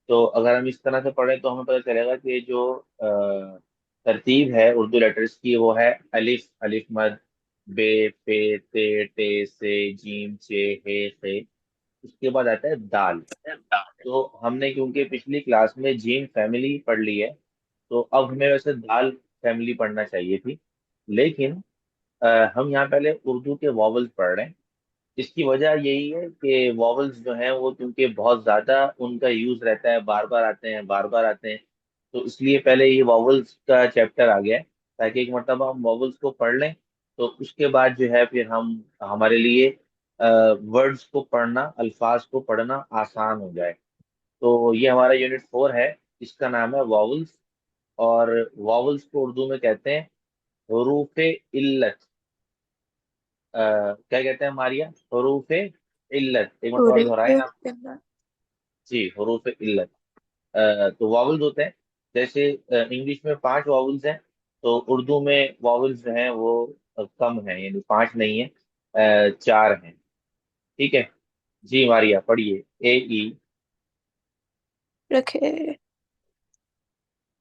तो अगर हम इस तरह से पढ़ें तो हमें पता चलेगा कि जो तरतीब है उर्दू लेटर्स की वो है अलिफ, अलिफ मद, बे, पे, ते, टे, से, जीम, चे, हे, से। उसके बाद आता है दाल। तो हमने क्योंकि पिछली क्लास में जीम फैमिली पढ़ ली है, तो अब हमें वैसे दाल फैमिली पढ़ना चाहिए थी। लेकिन हम यहाँ पहले उर्दू के वॉवल्स पढ़ रहे हैं। इसकी वजह यही है कि वॉवल्स जो हैं वो क्योंकि बहुत ज्यादा उनका यूज रहता है, बार बार आते हैं, बार बार आते हैं। तो इसलिए पहले ये वॉवल्स का चैप्टर आ गया है, ताकि एक मरतबा हम वॉवल्स को पढ़ लें। तो उसके बाद जो है फिर हम हमारे लिए वर्ड्स को पढ़ना, अल्फाज को पढ़ना आसान हो जाए। तो ये हमारा यूनिट 4 है। इसका नाम है वॉवल्स। और वॉवल्स को उर्दू में कहते हैं हरूफ इल्लत। क्या कहते हैं मारिया? हरूफ इल्लत। एक मतलब पूरे दोहराए आप। जी, हरूफ इल्लत। तो वॉवल्स होते हैं, जैसे इंग्लिश में 5 वॉवल्स हैं, तो उर्दू में वॉवल्स जो हैं वो कम हैं, यानी 5 नहीं है, 4 हैं। ठीक है। जी मारिया पढ़िए। ए, ई। Okay.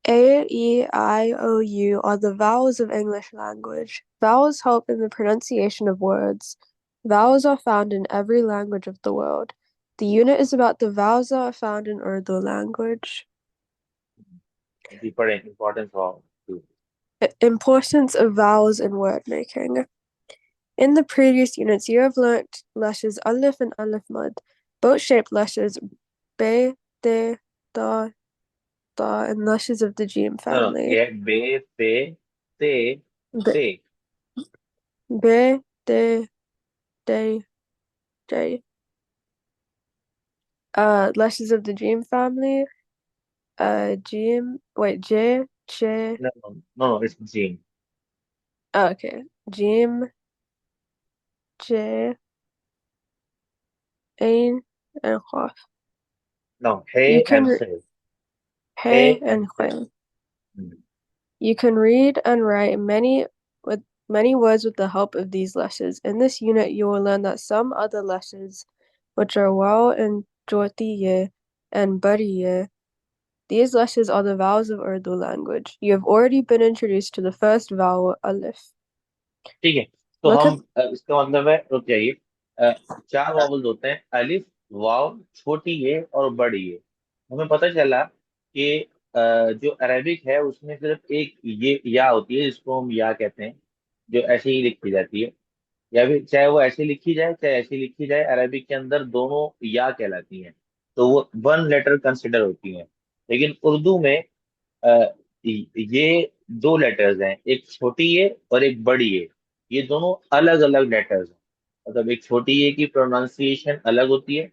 A, E, I, O, U are the vowels of English language. Vowels help in the pronunciation of words. Vowels are found in every language of the world. The unit is about the vowels that are found in Urdu language. जी पढ़ें, importance of. Importance of vowels in word making. In the previous units, you have learnt letters alif and alif mud, boat-shaped letters be, de, da, da, and letters of the Jim no no, family. ये बे, पे, ते, Be, ते। be, de, de, de. Letters of the Jim family. Jim. Wait, J, J. No no no, it's जीन। Oh, okay, Jim, J, Ain, and Qaf. No, हे You and can से। हे Hey and and से। Quinn. You can read and write many words with the help of these letters. In this unit, you will learn that some other letters, which are waw and jortiye and bariye, these letters are the vowels of Urdu language. You have already been introduced to the first vowel, alif. ठीक है। तो Look हम at इसका मतलब है, रुक जाइए। अ, 4 vowels होते हैं, अलिफ, वाव, छोटी ये और बड़ी ये। हमें पता चला कि जो अरेबिक है उसमें सिर्फ एक ये या होती है, जिसको हम या कहते हैं, जो ऐसे ही लिखी जाती है। या फिर चाहे वो ऐसे लिखी जाए चाहे ऐसी लिखी जाए, अरेबिक के अंदर दोनों या कहलाती हैं। तो वो वन लेटर कंसिडर होती हैं। लेकिन उर्दू में ये 2 लेटर्स हैं, एक छोटी ए और एक बड़ी ए। ये दोनों अलग अलग लेटर्स हैं। मतलब एक छोटी ए की प्रोनाउंसिएशन अलग होती है,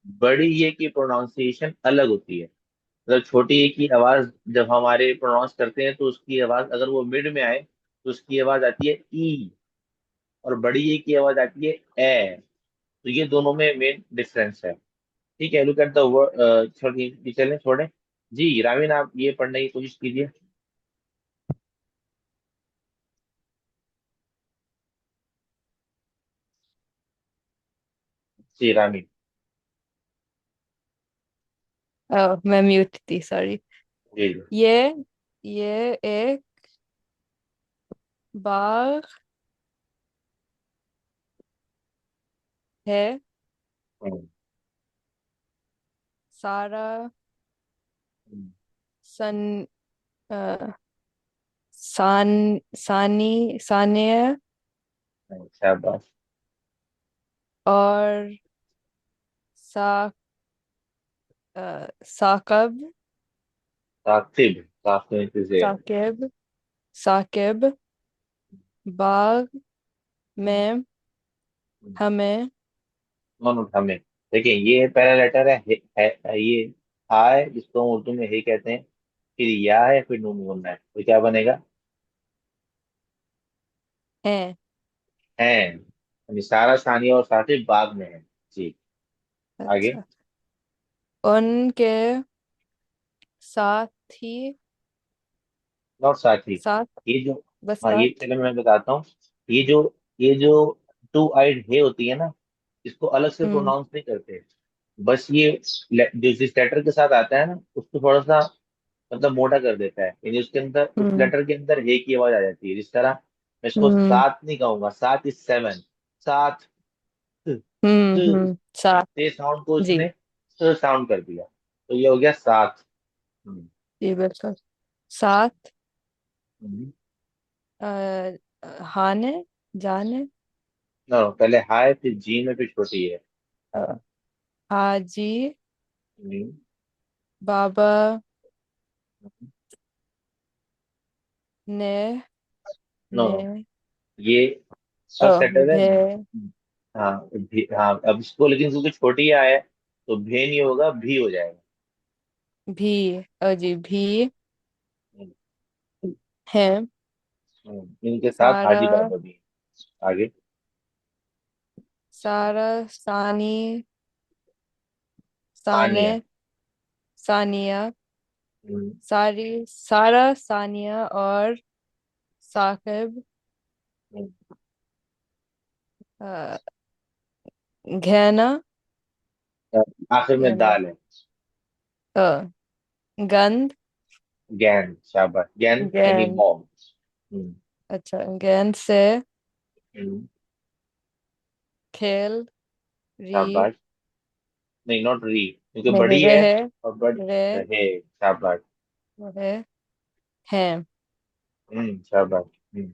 बड़ी ए की प्रोनाउंसिएशन अलग होती है। मतलब छोटी ए की आवाज जब हमारे प्रोनाउंस करते हैं तो उसकी आवाज अगर वो मिड में आए तो उसकी आवाज आती है ई, और बड़ी ए की आवाज आती है ए। तो ये दोनों में मेन डिफरेंस है। ठीक है, लुक एट द वर्ड। छोड़िए, चलें, छोड़ें। जी रामीन, आप ये पढ़ने की कोशिश कीजिए। जी रामीन। मैं म्यूट थी, सॉरी। जी जी। ये ये एक बाग है। हम्म, सारा हम्म, सन अ, सान सानी सानिया शाबाश। और सा साकब साकिब, साकिब से। साकिब साकिब बाग में हमें नॉन हमें। देखिए, ये पहला लेटर है ये हा है, जिसको हम उर्दू में हे कहते हैं। फिर या है, फिर नून बोलना है, तो क्या बनेगा? है। है, यानी सारा, सानिया और साकिब बाग में है। जी। आगे। अच्छा, उनके साथ ही नॉट साथी। साथ ये जो, बस हाँ ये साथ। चलो मैं बताता हूँ। ये जो टू आइड हे होती है ना, इसको अलग से हम्म। प्रोनाउंस नहीं करते। बस ये जो जिस लेटर के साथ आता है ना उसको थोड़ा सा मतलब मोटा कर देता है, यानी उसके अंदर उस हम्म लेटर के अंदर हे की आवाज आ जाती है। जिस तरह मैं इसको हम्म सात नहीं कहूंगा, सात इज सेवन, सात, सात। ते साउंड को जी। उसने साउंड कर दिया, तो ये हो गया सात। हम्म, जी बिल्कुल। सात। हम्म। हाने, जाने। ना पहले हाय फिर जी में फिर छोटी है। अ, हाजी हम्म, बाबा ने नो ने ये फर्स्ट लेटर है। भे हाँ हाँ, अब इसको लेकिन क्योंकि छोटी आया है तो भे नहीं होगा, भी हो जाएगा। भी। जी भी हम्म, है। इनके साथ सारा हाजी बाबा भी हैं। आगे। सारा सानी साने सानिया। सानिया हम्म, सारी सारा सानिया और साकिब हम्म। अ, घेना आखिर या में नहीं दाल है। अ, गंध गैन, शाबाश, गैन यानी गैन। बॉम्ब। हम्म, अच्छा गैन से हम्म। खेल री शाबाश। नहीं, नॉट री, क्योंकि नहीं बड़ी है रहे और बड़ रे रहे। शाबाश। रहे हैं। शाबाश। हम्म,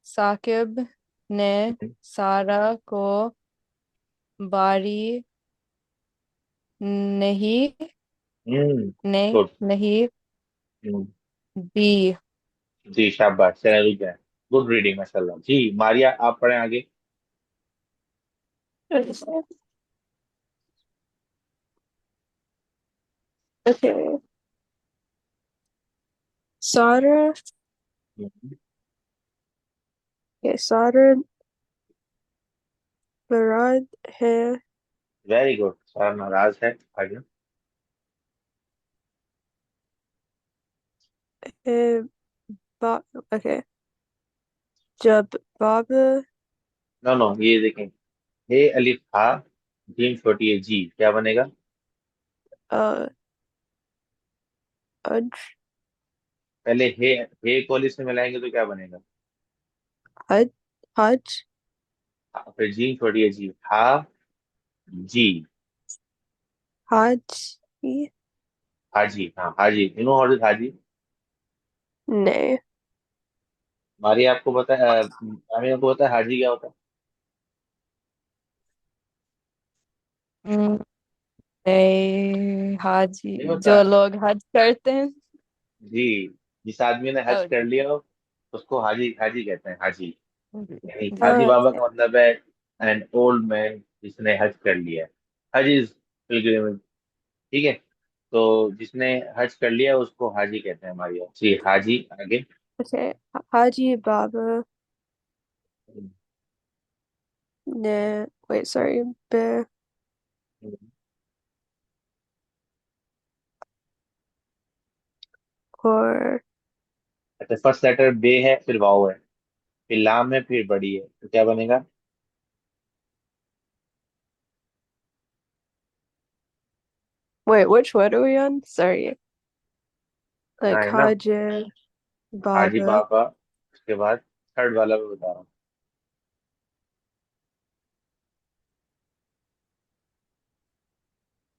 साकिब ने हम्म, सारा को बारी नहीं हम्म, ने गुड। नहीं हम्म, दी। जी शाबाश, चले रुक जाए। गुड रीडिंग माशाल्लाह जी। मारिया आप पढ़ें आगे। Okay. Solder, okay, solder नाराज है वेरी गुड, सारा नाराज है। आगे। है okay. जब बाबा नो नो, ये देखें, हे अलिफ हा, जीम छोटी है जी, क्या बनेगा? अ, अज पहले हे को अलिफ से मिलाएंगे तो क्या बनेगा? हज हज फिर जीम छोटी है जी, हा जी। हाजी हाजी, हाँ हाजी, यू नो व्हाट इज हाजी? नहीं। मारी आपको पता है, मारी आपको पता है हाजी क्या होता है? हम्म, नहीं हाजी नहीं होता जो है। लोग हज करते हैं। जी, जिस आदमी ने हज कर जी लिया हो उसको हाजी, हाजी कहते हैं, हाजी। जी यानी हाजी बाबा जी। का मतलब है एन ओल्ड मैन जिसने हज कर लिया है। हज इज पिलग्रिमेज। ठीक है, तो जिसने हज कर लिया उसको हाजी कहते हैं हमारे यहाँ जी। हाजी। आगे। Okay. हाजी बाबा ने wait sorry बे और अच्छा, फर्स्ट लेटर बे है फिर वाओ है फिर लाम है फिर बड़ी है, तो क्या बनेगा? wait which word are we on? Sorry. ना Like है ना, हाजी हाजी बाबा बाबा, उसके बाद थर्ड वाला मैं बता रहा हूँ।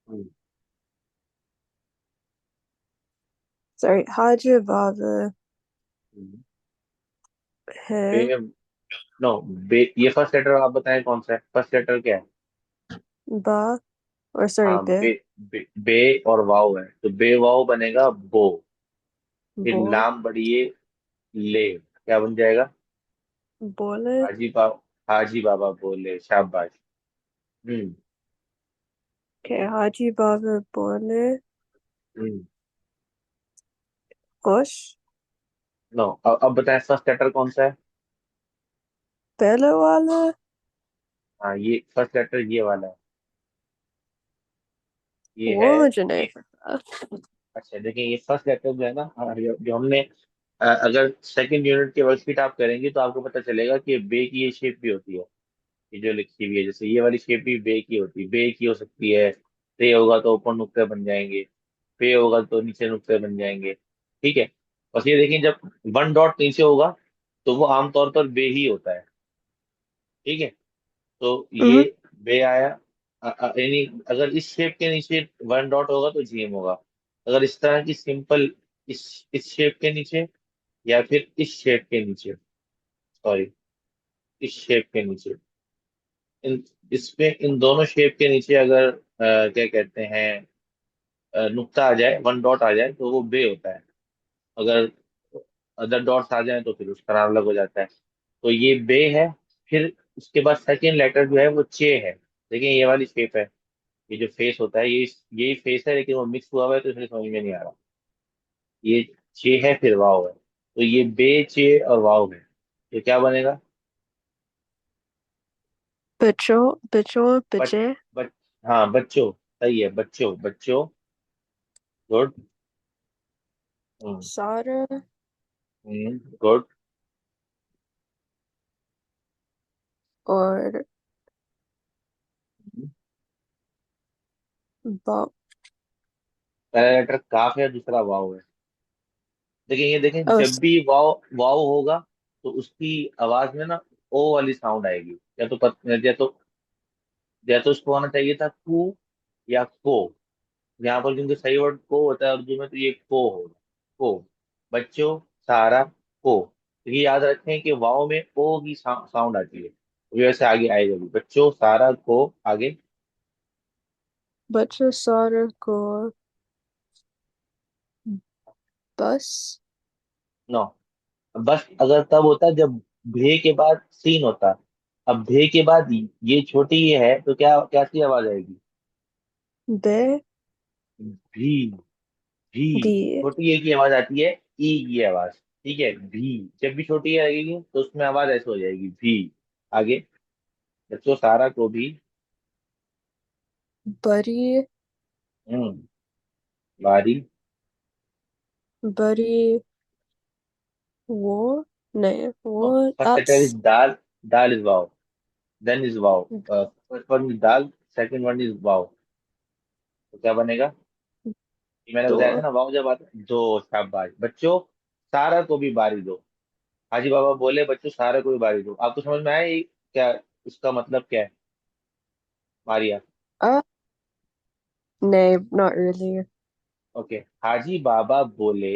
हम्म, sorry हाजी बाबा हम्म। बे, है नो, बे ये फर्स्ट लेटर आप बताएं कौन सा है, फर्स्ट लेटर क्या है? बा or sorry हाँ बे बे और वाओ है, तो बे वाओ बनेगा बो। फिर बो लाम बढ़िए ले, क्या बन जाएगा? बोले हाजी बाबा बोले, शाबाश। हम्म, के हाजी बाबा बोले हम्म। खुश नो, अब बताएं फर्स्ट लेटर कौन सा है? पहले वाला हाँ, ये फर्स्ट लेटर ये वाला है, ये वो है मुझे नहीं ए। पता। अच्छा देखिए, ये फर्स्ट लेटर जो है ना, जो हमने अगर सेकंड यूनिट के वर्कशीट आप करेंगे तो आपको पता चलेगा कि बे की ये शेप भी होती है। ये जो लिखी हुई है, जैसे ये वाली शेप भी बे की होती है, बे की हो सकती है। टे होगा तो ऊपर नुक्ते बन जाएंगे, पे होगा तो नीचे नुक्ते बन जाएंगे। ठीक है। बस ये देखिए, जब वन डॉट नीचे होगा तो वो आमतौर पर बे ही होता है। ठीक है। तो ये Mm-hmm. बे आया। यानी अगर इस शेप के नीचे वन डॉट होगा तो जीएम होगा। अगर इस तरह की सिंपल, इस शेप के नीचे, या फिर इस शेप के नीचे, सॉरी, इस शेप के नीचे, इन इसमें इन दोनों शेप के नीचे अगर क्या कहते हैं, नुक्ता आ जाए, वन डॉट आ जाए, तो वो बे होता है। अगर अदर डॉट्स आ जाए तो फिर उसका नाम अलग हो जाता है। तो ये बे है। फिर उसके बाद सेकेंड लेटर जो है वो चे है। देखिए ये वाली शेप है, ये जो फेस होता है, ये यही फेस है, लेकिन वो मिक्स हुआ हुआ है तो इसलिए समझ में नहीं आ रहा। ये चे है फिर वाव है, तो ये बे चे और वाव है। ये क्या बनेगा? Bicho, bicho, बच biche, बच हाँ, बच्चों। सही है, बच्चों, बच्चों। Good. Hmm. Sada, good. or Bob. पहला लेटर काफ है, दूसरा वाव है। देखिए ये देखें, Oh, जब भी वाव वाव होगा तो उसकी आवाज में ना ओ वाली साउंड आएगी। या तो उसको आना चाहिए था कू या को। यहाँ पर क्योंकि सही वर्ड को होता है उर्दू में, तो ये को होगा। को। बच्चों, सारा, को। तो ये याद रखें कि वाव में ओ की साउंड आती है, तो वैसे आगे आएगा भी, बच्चों, सारा, को। आगे। Butcher, Sada, go, bus. No. बस अगर तब होता जब भे के बाद सीन होता। अब भे के बाद ये छोटी ये है, तो क्या कैसी आवाज आएगी? B, भी। भी। B, छोटी ए की आवाज आती है, ई की आवाज। ठीक है, भी। जब भी छोटी ए लगेगी तो उसमें आवाज ऐसे हो जाएगी, भी। आगे। बच्चों, सारा को भी। Buddy, हम्म। बारी। Buddy, War. No, War, first letter is that's दाल। दाल इज वाव, देन इज वाव। फर्स्ट वन इज दाल, सेकंड वन इज वाव। तो क्या बनेगा? ये मैंने बताया था door. ना, वाव जब आता दो, शाबाश बच्चों। सारा को भी बारी दो। हाजी बाबा बोले, बच्चों सारा को भी बारी दो। आपको समझ में आया ये क्या, इसका मतलब क्या है? Maria. No, not really. Okay. Haji Baba बोले,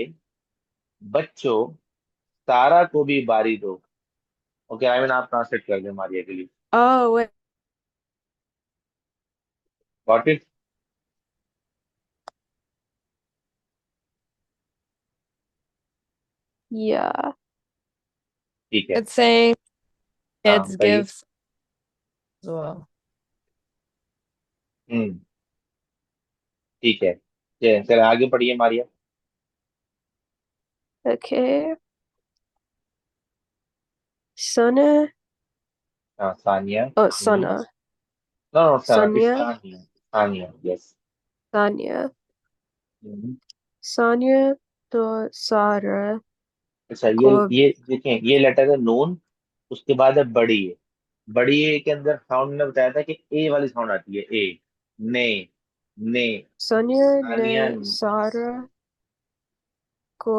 बच्चों सारा को भी बारी दो। ओके, आई मीन आप ट्रांसलेट कर दें मारिया के लिए। Oh, wait. Got it? Yeah. ठीक है। It's saying हाँ, kids बताइए। gives as well. हम्म। ठीक है, चलिए आगे पढ़िए मारिया। Okay. Sana. हाँ, Sania. Oh, Sana. No no, Sara, it's Sonia. Sania. Sania, yes. Sanya. Sonia to Sara अच्छा, को ये देखें, ये लेटर है नून। उसके बाद है बड़ी ए। बड़ी ए के अंदर साउंड ने बताया था कि ए वाली साउंड आती है, ए। ने। ने। Sonia सानिया। ने Sara को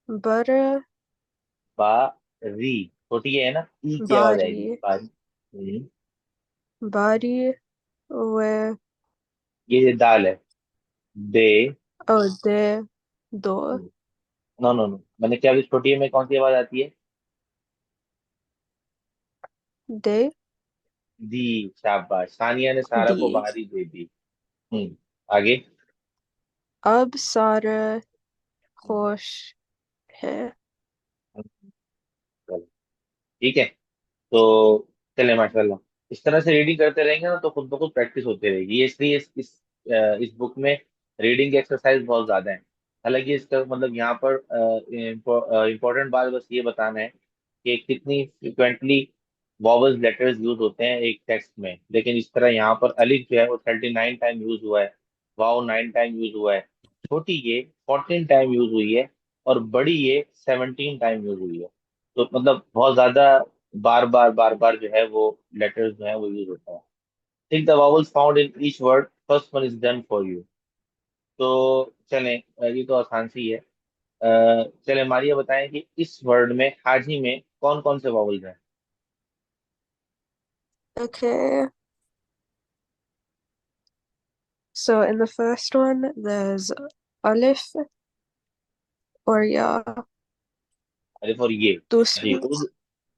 बड़ा बारी। छोटी है ना, ई की आवाज बारी आएगी, बारी। बारी वे ये दाल है, दे। ओ दे दो नो नो नो, मैंने क्या अभी, छोटी है में कौन सी आवाज आती है? दे दी। शाबाश, सानिया ने सारा दी को बारी दे दी। आगे। अब सारा हम्म, खुश है चलो, ठीक है। तो चले, माशाल्लाह। इस तरह से रीडिंग करते रहेंगे ना तो खुद ब खुद प्रैक्टिस होती रहेगी। ये इसलिए इस बुक में रीडिंग एक्सरसाइज बहुत ज्यादा है। हालांकि इसका मतलब यहाँ पर इम्पोर्टेंट बात बस ये बताना है कि कितनी फ्रिक्वेंटली वॉवल्स लेटर्स यूज होते हैं एक टेक्स्ट में। लेकिन इस तरह यहाँ पर अलिफ जो है वो 39 टाइम यूज हुआ है, वाव 9 टाइम यूज हुआ है, छोटी ये 14 टाइम यूज हुई है, और बड़ी ये 17 टाइम यूज हुई है। तो मतलब बहुत ज्यादा बार बार जो है वो लेटर्स जो है वो यूज होता है। Think the vowels found in each word, first one is done for you. तो चलें, ये तो आसान सी है। चलें मारिया, बताएं कि इस वर्ड में, हाजी में, कौन कौन से वावल्स हैं? Okay, so in the first one, there's Alif or Ya. अलिफ और ये। जी, दूसरी, उर्दू।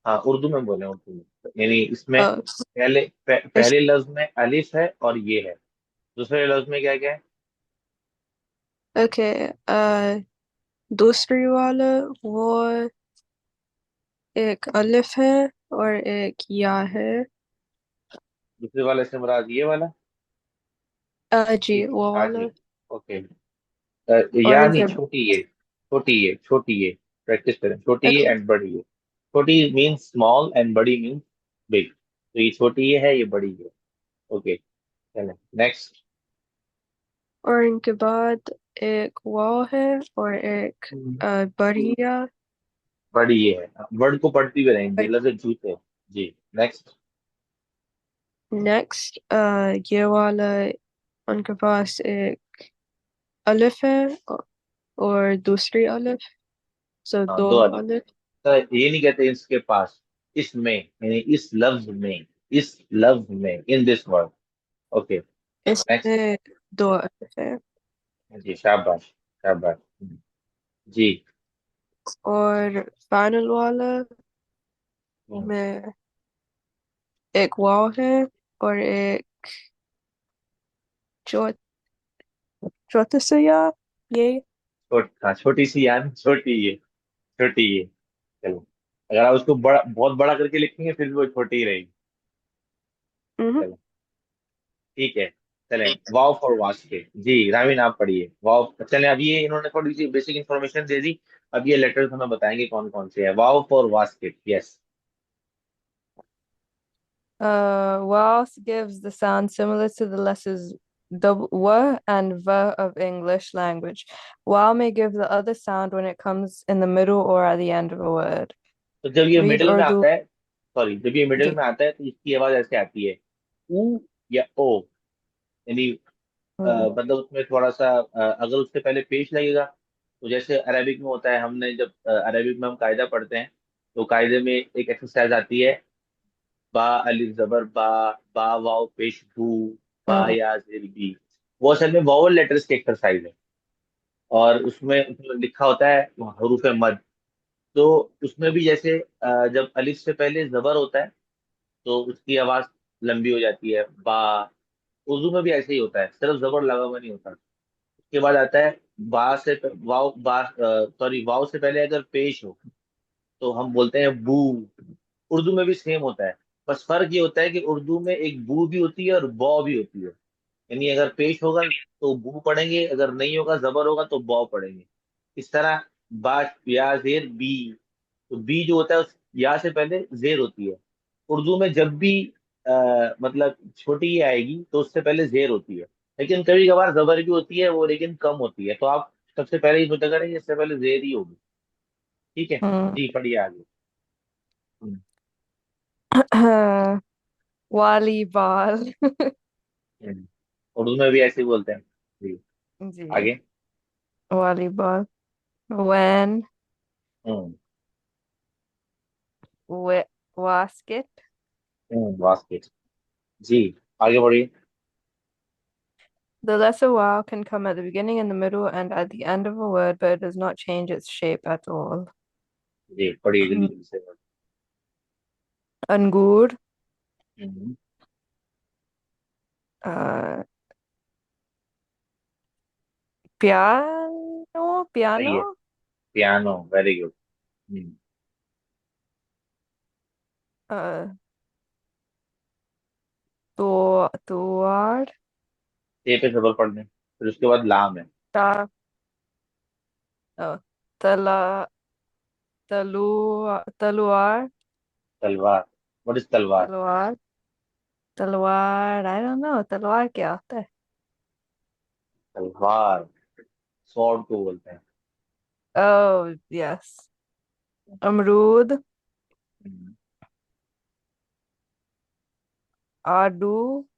हाँ, उर्दू में बोले, उर्दू में, यानी इसमें uh, इस, पहले लफ्ज में अलिफ है और ये है। दूसरे लफ्ज में क्या क्या है? okay, दूसरी वाला वो एक अलिफ है और एक या है। दूसरे वाले से मुराद ये वाला? जी, वो हाँ वाला। जी। ओके। और यानी इनके, छोटी ये, छोटी ये, प्रैक्टिस करें, छोटी ये okay, एंड बड़ी ये। छोटी मीन्स स्मॉल एंड बड़ी मीन्स बिग। तो ये छोटी ये है, ये बड़ी है। ओके, चलें नेक्स्ट। और इनके बाद एक वाव है और एक बड़ी या। बड़ी ये है, वर्ड को पढ़ती हुए रहेंगे, लफ्ज जूते। जी, नेक्स्ट। नेक्स्ट, ये वाला उनके पास एक अलिफ है और दूसरी अलिफ, सो हाँ, दो दो अलग। अलिफ। तो ये नहीं कहते इसके पास, इसमें, यानी इस लफ्ज में, इस लफ्ज में, in this word. Okay, next. इसमें दो अलिफ है। जी, शाबाश शाबाश। जी। और फाइनल वाला हम्म, में एक वाव है और एक चौ चौथा से या ये। हाँ, छोटी सी यानी छोटी ये, छोटी ये। चलो, अगर आप उसको बड़ा, बहुत बड़ा करके लिखेंगे फिर भी वो छोटी ही रहेगी। हम्म। चलो, ठीक है। चलें, वाव फॉर वास्के। जी, रामीन आप पढ़िए वाव। चलें, अब ये इन्होंने थोड़ी सी बेसिक इंफॉर्मेशन दे दी। अब ये लेटर्स हमें बताएंगे कौन कौन से है। वाव for basket, yes. Welsh gives the sound similar to the letters W and V of English language. Wow may give the other sound when it comes in the middle or at the end of a word. तो जब ये Read middle में Urdu. आता है, sorry, जब ये middle जी. में आता है तो इसकी आवाज ऐसे आती है, ऊ या ओ। यानी हम्म. मतलब उसमें थोड़ा सा अगर उससे पहले पेश लगेगा, तो जैसे अरेबिक में होता है, हमने जब अरेबिक में हम कायदा पढ़ते हैं, तो कायदे में एक एक्सरसाइज आती है, बा अलिफ जबर बा, बा वाव पेश बू, बा Mm. या जेर बी। वो असल में वॉवल लेटर्स की एक्सरसाइज है। और उसमें लिखा होता है हरूफ मद। तो उसमें भी जैसे जब अलिफ से पहले जबर होता है तो उसकी आवाज लंबी हो जाती है, बा। उर्दू में भी ऐसे ही होता है, सिर्फ जबर लगा हुआ नहीं होता। उसके बाद आता है बा से वाव, बा, सॉरी, वाव से पहले अगर पेश हो तो हम बोलते हैं बू। उर्दू में भी सेम होता है, बस फर्क ये होता है कि उर्दू में एक बू भी होती है और बौ भी होती है। यानी अगर पेश होगा तो बू पढ़ेंगे, अगर नहीं होगा, जबर होगा, तो बौ पढ़ेंगे। इस तरह बा, या जेर बी। तो बी जो होता है उस या से पहले जेर होती है। उर्दू में जब भी मतलब छोटी ये आएगी तो उससे पहले जेर होती है। लेकिन कभी कभार जबर भी होती है वो, लेकिन कम होती है। तो आप सबसे पहले ही सोचा करें इससे पहले जेर ही होगी। ठीक है। Mm. जी, पढ़िए आगे। हम्म, Volleyball. हम्म। उर्दू में भी ऐसे ही बोलते हैं। जी, जी. आगे। Volleyball. When, हम्म, wasket. बास्केट। जी, आगे बढ़िए। The lesser vowel can come at the beginning, in the middle, and at the end of a word, but it does not change its shape at all. जी, पढ़िए जल्दी जल्दी से। Angur, हम्म, uh, piano, सही है, piano, piano, very good. uh, tuar, ए पे जबर पढ़ लें, फिर उसके बाद लाम है। ta, uh, tala, taluar, तलवार, व्हाट इज तलवार? तलवार, तलवार, I don't know, तलवार क्या होता है? तलवार, स्वॉर्ड को बोलते हैं। Oh, yes. अमरूद, हम्म, आड़ू।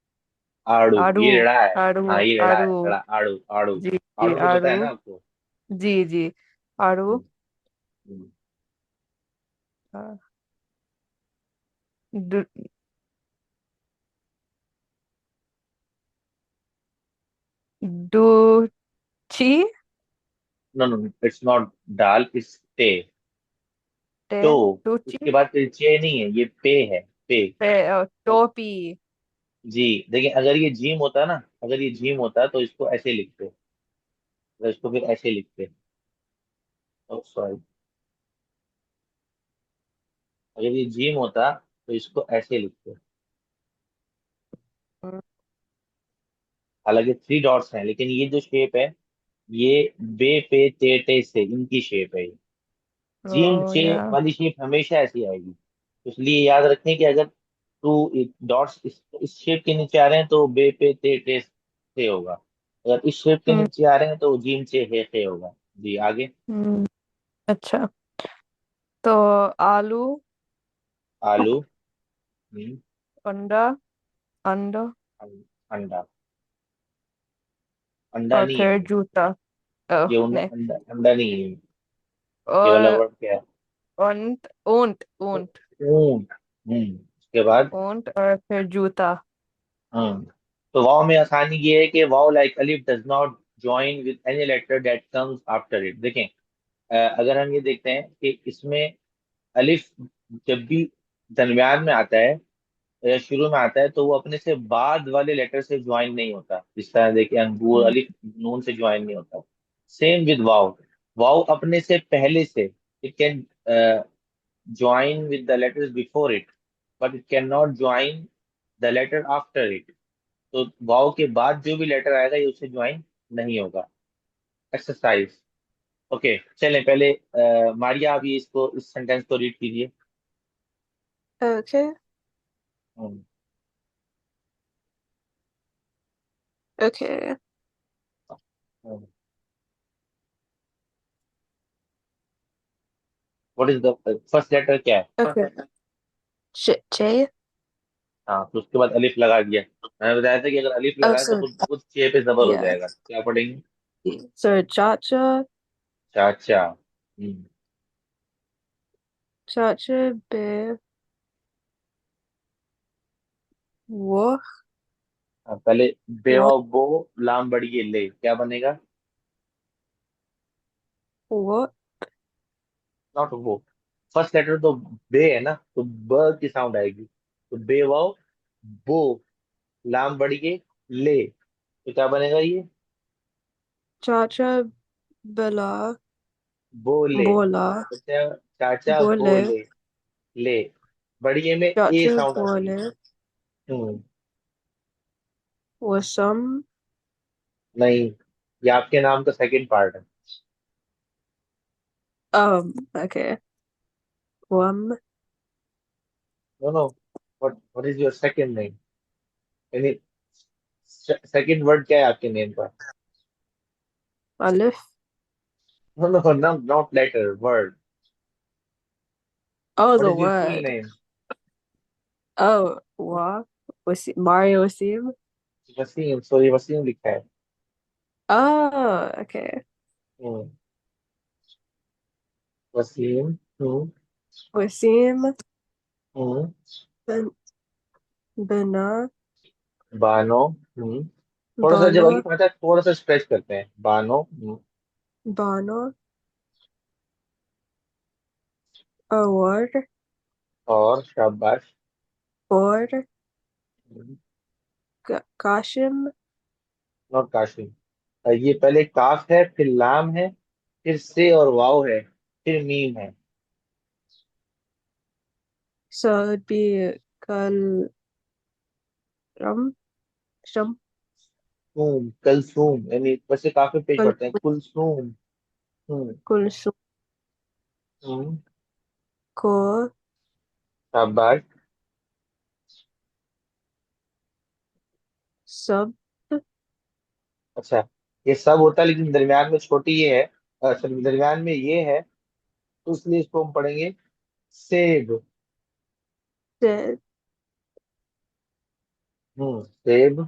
आड़ू, आड़ू। ये ड़ा है। आड़ू। हाँ ये ड़ा आड़ू। है, ड़ा, आड़ू आड़ू। जी जी, आड़ू तो पता आड़ू। है ना आपको? जी जी। आड़ू। हम्म, हम्म। अ, डु- डूची। नो नो, इट्स नॉट दाल, इट्स टे। टे। तो टूची। उसके बाद फिर चे नहीं है, ये पे है। पे। टोपी। जी। देखिए, अगर ये जीम होता ना, अगर ये जीम होता तो इसको ऐसे लिखते, तो इसको फिर ऐसे लिखते। सॉरी, अगर ये जीम होता तो इसको ऐसे लिखते। हम्म, हालांकि थ्री डॉट्स हैं, लेकिन ये जो शेप है, ये बे पे ते टे से इनकी शेप है ये। जीम ओ चे या। वाली शेप हमेशा ऐसी आएगी। तो इसलिए याद रखें कि अगर टू डॉट्स इस शेप के नीचे आ रहे हैं तो बे पे ते टे से होगा। अगर इस शेप के हम्म नीचे आ रहे हैं तो जीम चे हे होगा। जी आगे। हम्म, अच्छा। तो आलू। आलू। हम्म, अंडा। अंडा। अंडा। अंडा और नहीं है फिर ये। जूता। ओह ये नहीं। अंडा अंडा नहीं है। ये वाला और वर्ड क्या है? ऊंट ऊंट ऊंट। ऊंट। उसके बाद। ऊंट और फिर जूता। हाँ। तो वाव में आसानी ये है कि वाव लाइक अलिफ does not join with any letter that comes after it. देखें, अगर हम ये देखते हैं कि इसमें अलिफ जब भी दरमियान में आता है या शुरू में आता है तो वो अपने से बाद वाले लेटर से ज्वाइन नहीं होता। जिस तरह देखिए, अंगूर, हम्म अलिफ नून से ज्वाइन नहीं होता। सेम विद वाव। वाव अपने से पहले से, it can join with the letters before it, but it can not join the letter after it. तो वाव के बाद जो भी लेटर आएगा ये उससे ज्वाइन नहीं होगा। एक्सरसाइज। ओके, चलें पहले मारिया, अभी इसको, इस सेंटेंस को रीड कीजिए। Okay. Okay. What is the first letter, क्या है? Okay. J. हाँ, तो उसके बाद अलिफ लगा दिया। मैंने बताया था कि अगर अलिफ Oh, लगाए तो so खुद खुद चे पे जबर हो yeah. जाएगा। क्या पढ़ेंगे? So Chacha. चाचा। Chacha be wo पहले बे wo और बो, लाम बढ़िए ले, क्या बनेगा? wo नॉट वो। फर्स्ट लेटर तो बे है ना, तो ब की साउंड आएगी। तो बे वाओ, बो, लाम बढ़िए, ले, तो क्या बनेगा ये? Chacha bela बोले। bola बच्चा, चाचा bole बोले, ले, बढ़िए में ए Chacha साउंड आती है। bole हम्म। wasam नहीं, ये आपके नाम का सेकंड पार्ट है। okay. Wam नो नो, what is your second name? यानी सेकंड वर्ड क्या है आपके नेम का? Alif. No no, not letter, word. Oh, what the is your full word. Name? Oh, wa Mario Wasim. Wasim, sorry, Wasim लिखा है। Oh, okay. हम्म, Wasim. Wasim हम्म, ben Bena Bano. थोड़ा सा जब Bano अलिफ आता है थोड़ा सा स्ट्रेच करते हैं, बानो। Bano Award और शाबाश। or Kashim. नॉट काशिम। ये पहले काफ है, फिर लाम है, फिर से और वाव है, फिर मीम है। So it'd be Kalram Sham Kulsoom, यानी वैसे काफी पेज Kul पढ़ते हैं, कुलसूम। हम्म, Kulsum हम्म, Ko शाबाश। Sub अच्छा, ये सब होता है लेकिन दरमियान में छोटी ये है, सॉरी, दरमियान में ये है, तो इसलिए इसको हम पढ़ेंगे सेब। Sid सेब।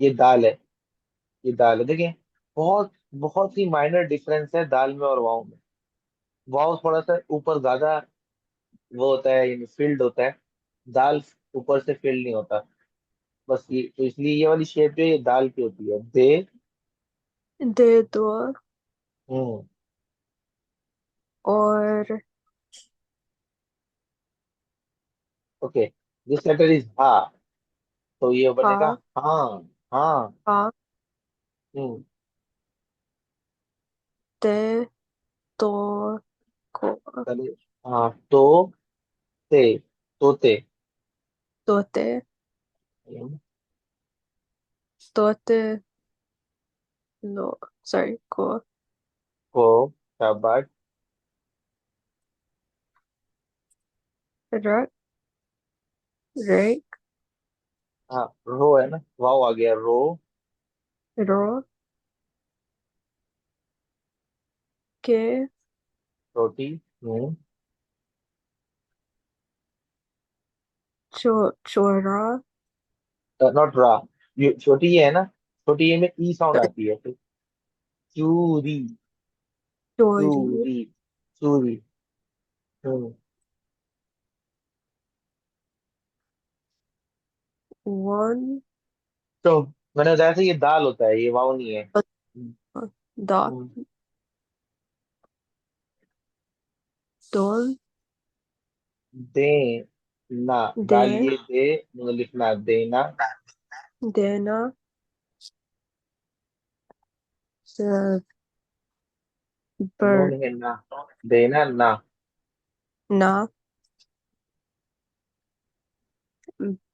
ये दाल है, ये दाल है, देखिए। बहुत बहुत ही माइनर डिफरेंस है दाल में और वाव में। वाव थोड़ा सा ऊपर ज्यादा वो होता है, फील्ड होता है। दाल ऊपर से फील्ड नहीं होता। बस ये तो, इसलिए ये वाली शेप जो है ये दाल की होती है, दे। Dedor. हम्म और ओके, दिस लेटर इज हा, तो ये बनेगा हा. हाँ। हाँ। हा. हम्म De. Dor. Ko. चलिए, हाँ तो ते, तोते। Dote. हम्म, Dote. No. Sorry. Ko. को, शाबाश। Rak. Rake. हाँ, रो है ना, वाव आ गया, रो। Ro. Ke. Roti. Chora. Not रा, ये छोटी ये है ना, छोटी ये में ई साउंड आती है, तो चूरी। Chori. चूरी। चूरी। हम्म One. तो मैंने बताया था ये दाल होता है, ये वाव नहीं है। हम्म, Da. हम्म, Don. दे ना, De. डालिए दे, मतलब लिखना देना। Dena. The. No Bird. नहीं है, ना, देना ना। Na.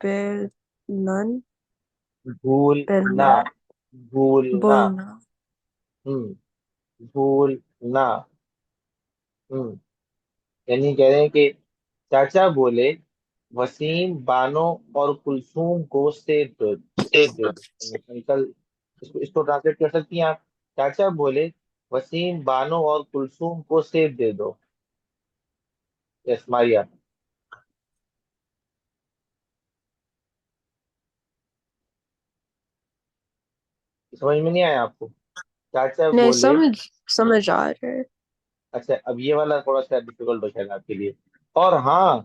Belan. भूलना। Bella. भूलना। Bolna. हम्म भूलना। हम्म यानी कह रहे हैं कि चाचा बोले, वसीम, बानो और कुलसूम को सेब दे दो। अंकल, इसको ट्रांसलेट कर सकती हैं आप? चाचा बोले, वसीम, बानो और कुलसूम को सेब दे दो। यस मारिया। समझ में नहीं आया आपको? चाचा नहीं बोले। समझ आ रहा है. अच्छा, अब ये वाला थोड़ा सा डिफिकल्ट हो जाएगा आपके लिए। और हाँ,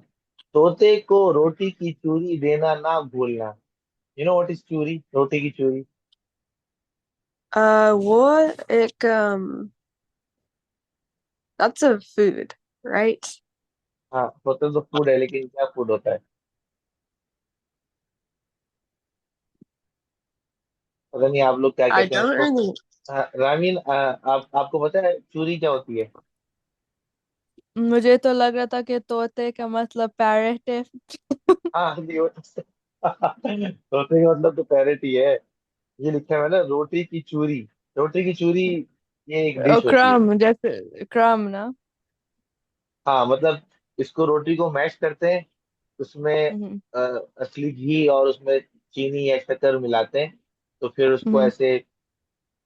तोते को रोटी की चूरी देना ना भूलना। यू नो व्हाट इज चूरी, रोटी की चूरी? वो एक that's a food, right? हाँ, होता तो फूड है, लेकिन क्या फूड होता है? पता नहीं आप लोग क्या I कहते हैं don't उसको। really. हाँ, रामीन, आप आपको पता है चूरी क्या होती है? मुझे तो लग रहा था कि तोते का मतलब पैरेट है। हाँ जी, वो तोते का मतलब तो पैरेट ही है। ये लिखा हुआ है ना, रोटी की चूरी। रोटी की चूरी, ये एक और डिश होती है। क्रम, जैसे क्रम ना। हाँ मतलब, इसको रोटी को मैश करते हैं, उसमें हम्म। अ, असली घी और उसमें चीनी या शक्कर मिलाते हैं, तो फिर उसको हम्म। ऐसे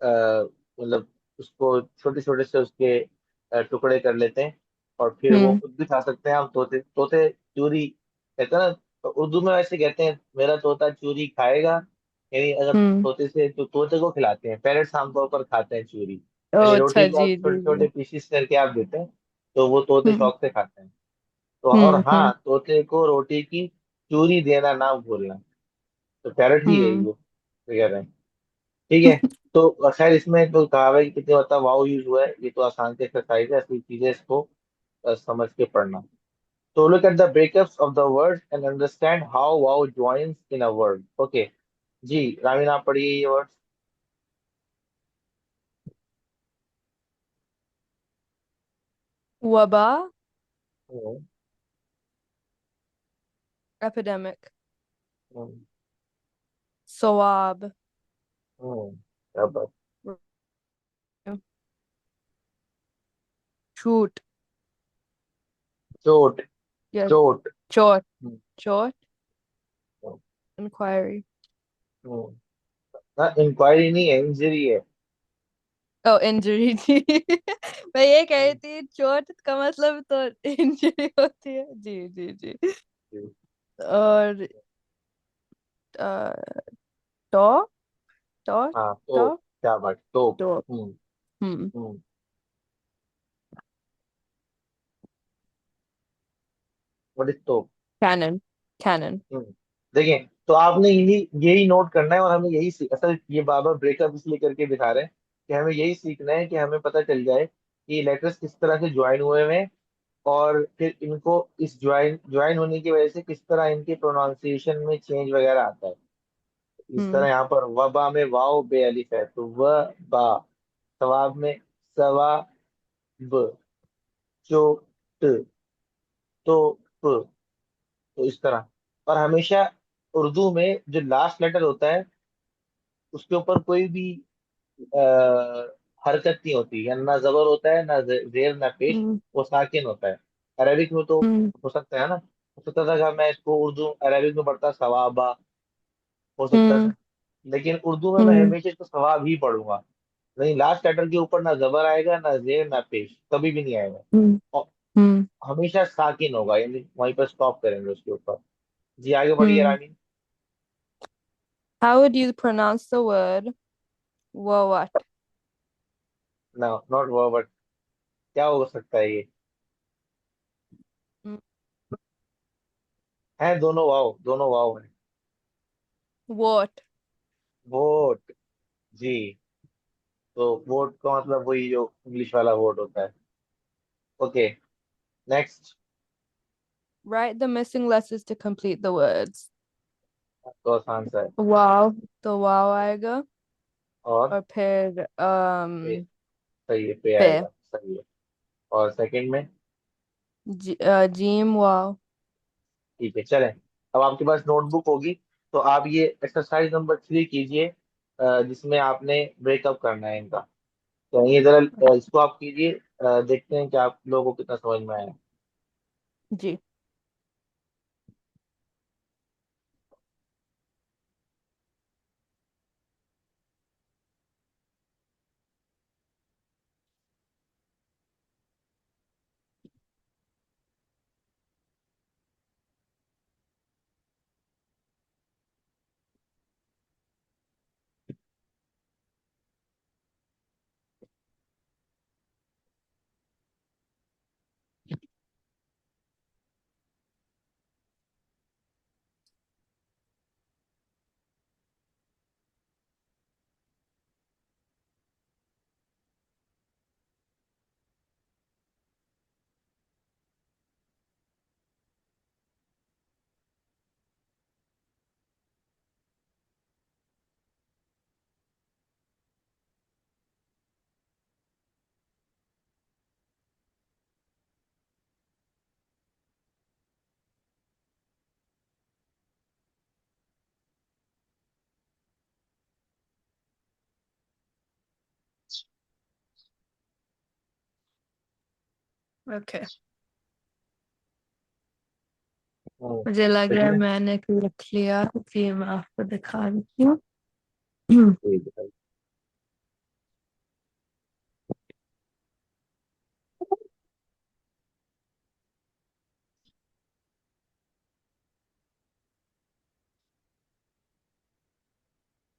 मतलब उसको छोटे छोटे से उसके टुकड़े कर लेते हैं, और फिर वो हम्म। खुद भी खा सकते हैं। हम तोते तोते चूरी कहते हैं ना, तो उर्दू में वैसे कहते हैं, मेरा तोता चूरी खाएगा। यानी अगर हम्म। तोते से, तो तोते को खिलाते हैं, पेरेंट्स आमतौर पर खाते हैं चूरी। ओ यानी अच्छा, रोटी को आप जी जी छोटे जी। छोटे पीसेस करके आप देते हैं, तो वो तोते हम्म। शौक से खाते हैं। तो और हम्म। हाँ, तोते को रोटी की चूरी देना ना भूलना, तो पैरट ही है ये, हम्म। वो तो कह रहे हैं। ठीक है। तो खैर, इसमें तो कहावत है कि कितने मतलब वाव यूज हुआ है, ये तो आसान से एक्सरसाइज है, असली चीजें इसको समझ के पढ़ना। तो look at the breakups of the word and understand how वाव joins in a word. Okay, जी रामीन, आप पढ़िए ये वर्ड्स। वबा, हम्म epidemic, हम्म sawab, क्या बात। shoot, चोट। yes, चोट। chort, हम्म, chort, हम्म, inquiry, ना इंक्वायरी नहीं है, इंजरी है। ओ इंजरी जी। मैं ये कह रही थी चोट का मतलब तो इंजरी होती है। जी जी जी। जी। और अ, टॉ टॉ हाँ तो टॉ क्या बात तो। टॉ। हम्म। हम्म। हम्म। व्हाट इज तो। कैनन कैनन। देखिए, तो आपने यही यही नोट करना है, और हमें यही असल ये बार बार ब्रेकअप इसलिए करके दिखा रहे हैं कि हमें यही सीखना है कि हमें पता चल जाए कि लेटर्स किस तरह से ज्वाइन हुए हैं, और फिर इनको इस ज्वाइन ज्वाइन होने की वजह से किस तरह इनके प्रोनाउंसिएशन में चेंज वगैरह आता है। इस तरह हम्म यहाँ पर वबा में वाओ बे अलिफ है, तो व बा। सवाब में सवा ब। चो ट। तो प। तो इस तरह। और हमेशा उर्दू में जो लास्ट लेटर होता है उसके ऊपर कोई भी आ, हरकत नहीं होती, या ना जबर होता है, ना जेर, ना पेश। हम्म वो साकिन होता है। अरबिक में तो हम्म हो सकता है ना, हो सकता था कि मैं इसको उर्दू अरबिक में पढ़ता सवाबा, हो सकता था। हम्म लेकिन उर्दू में मैं हम्म हमेशा इसको सवाब ही पढ़ूंगा। नहीं, लास्ट लेटर के ऊपर ना जबर आएगा, ना जेर, ना पेश, कभी भी नहीं आएगा। हम्म और हम्म हमेशा साकिन होगा, यानी वहीं पर स्टॉप करेंगे उसके ऊपर। जी आगे बढ़िए हम्म। रानी। How would you pronounce the word what? ना, नॉट वो, बट क्या हो सकता है ये। है दोनों वाव, दोनों वाव है। What? वोट। जी। तो वोट का मतलब वही जो इंग्लिश वाला वोट होता है। Okay, next. Write the missing letters to complete the words. तो आसान सा है। वाव तो वाव आएगा और और फिर पे। सही है, पे पे आएगा, सही है। और सेकंड में। जीम वाव। ठीक है, चलें। अब आपके पास नोटबुक होगी, तो आप ये एक्सरसाइज नंबर 3 कीजिए, जिसमें आपने ब्रेकअप करना है इनका। तो ये जरा इसको आप कीजिए, देखते हैं कि आप लोगों को कितना समझ में आया। जी। ओके। मुझे लग रहा है देखिए। मैंने लिख लिया जी, मैं आपको दिखा देती हूँ। ठीक है।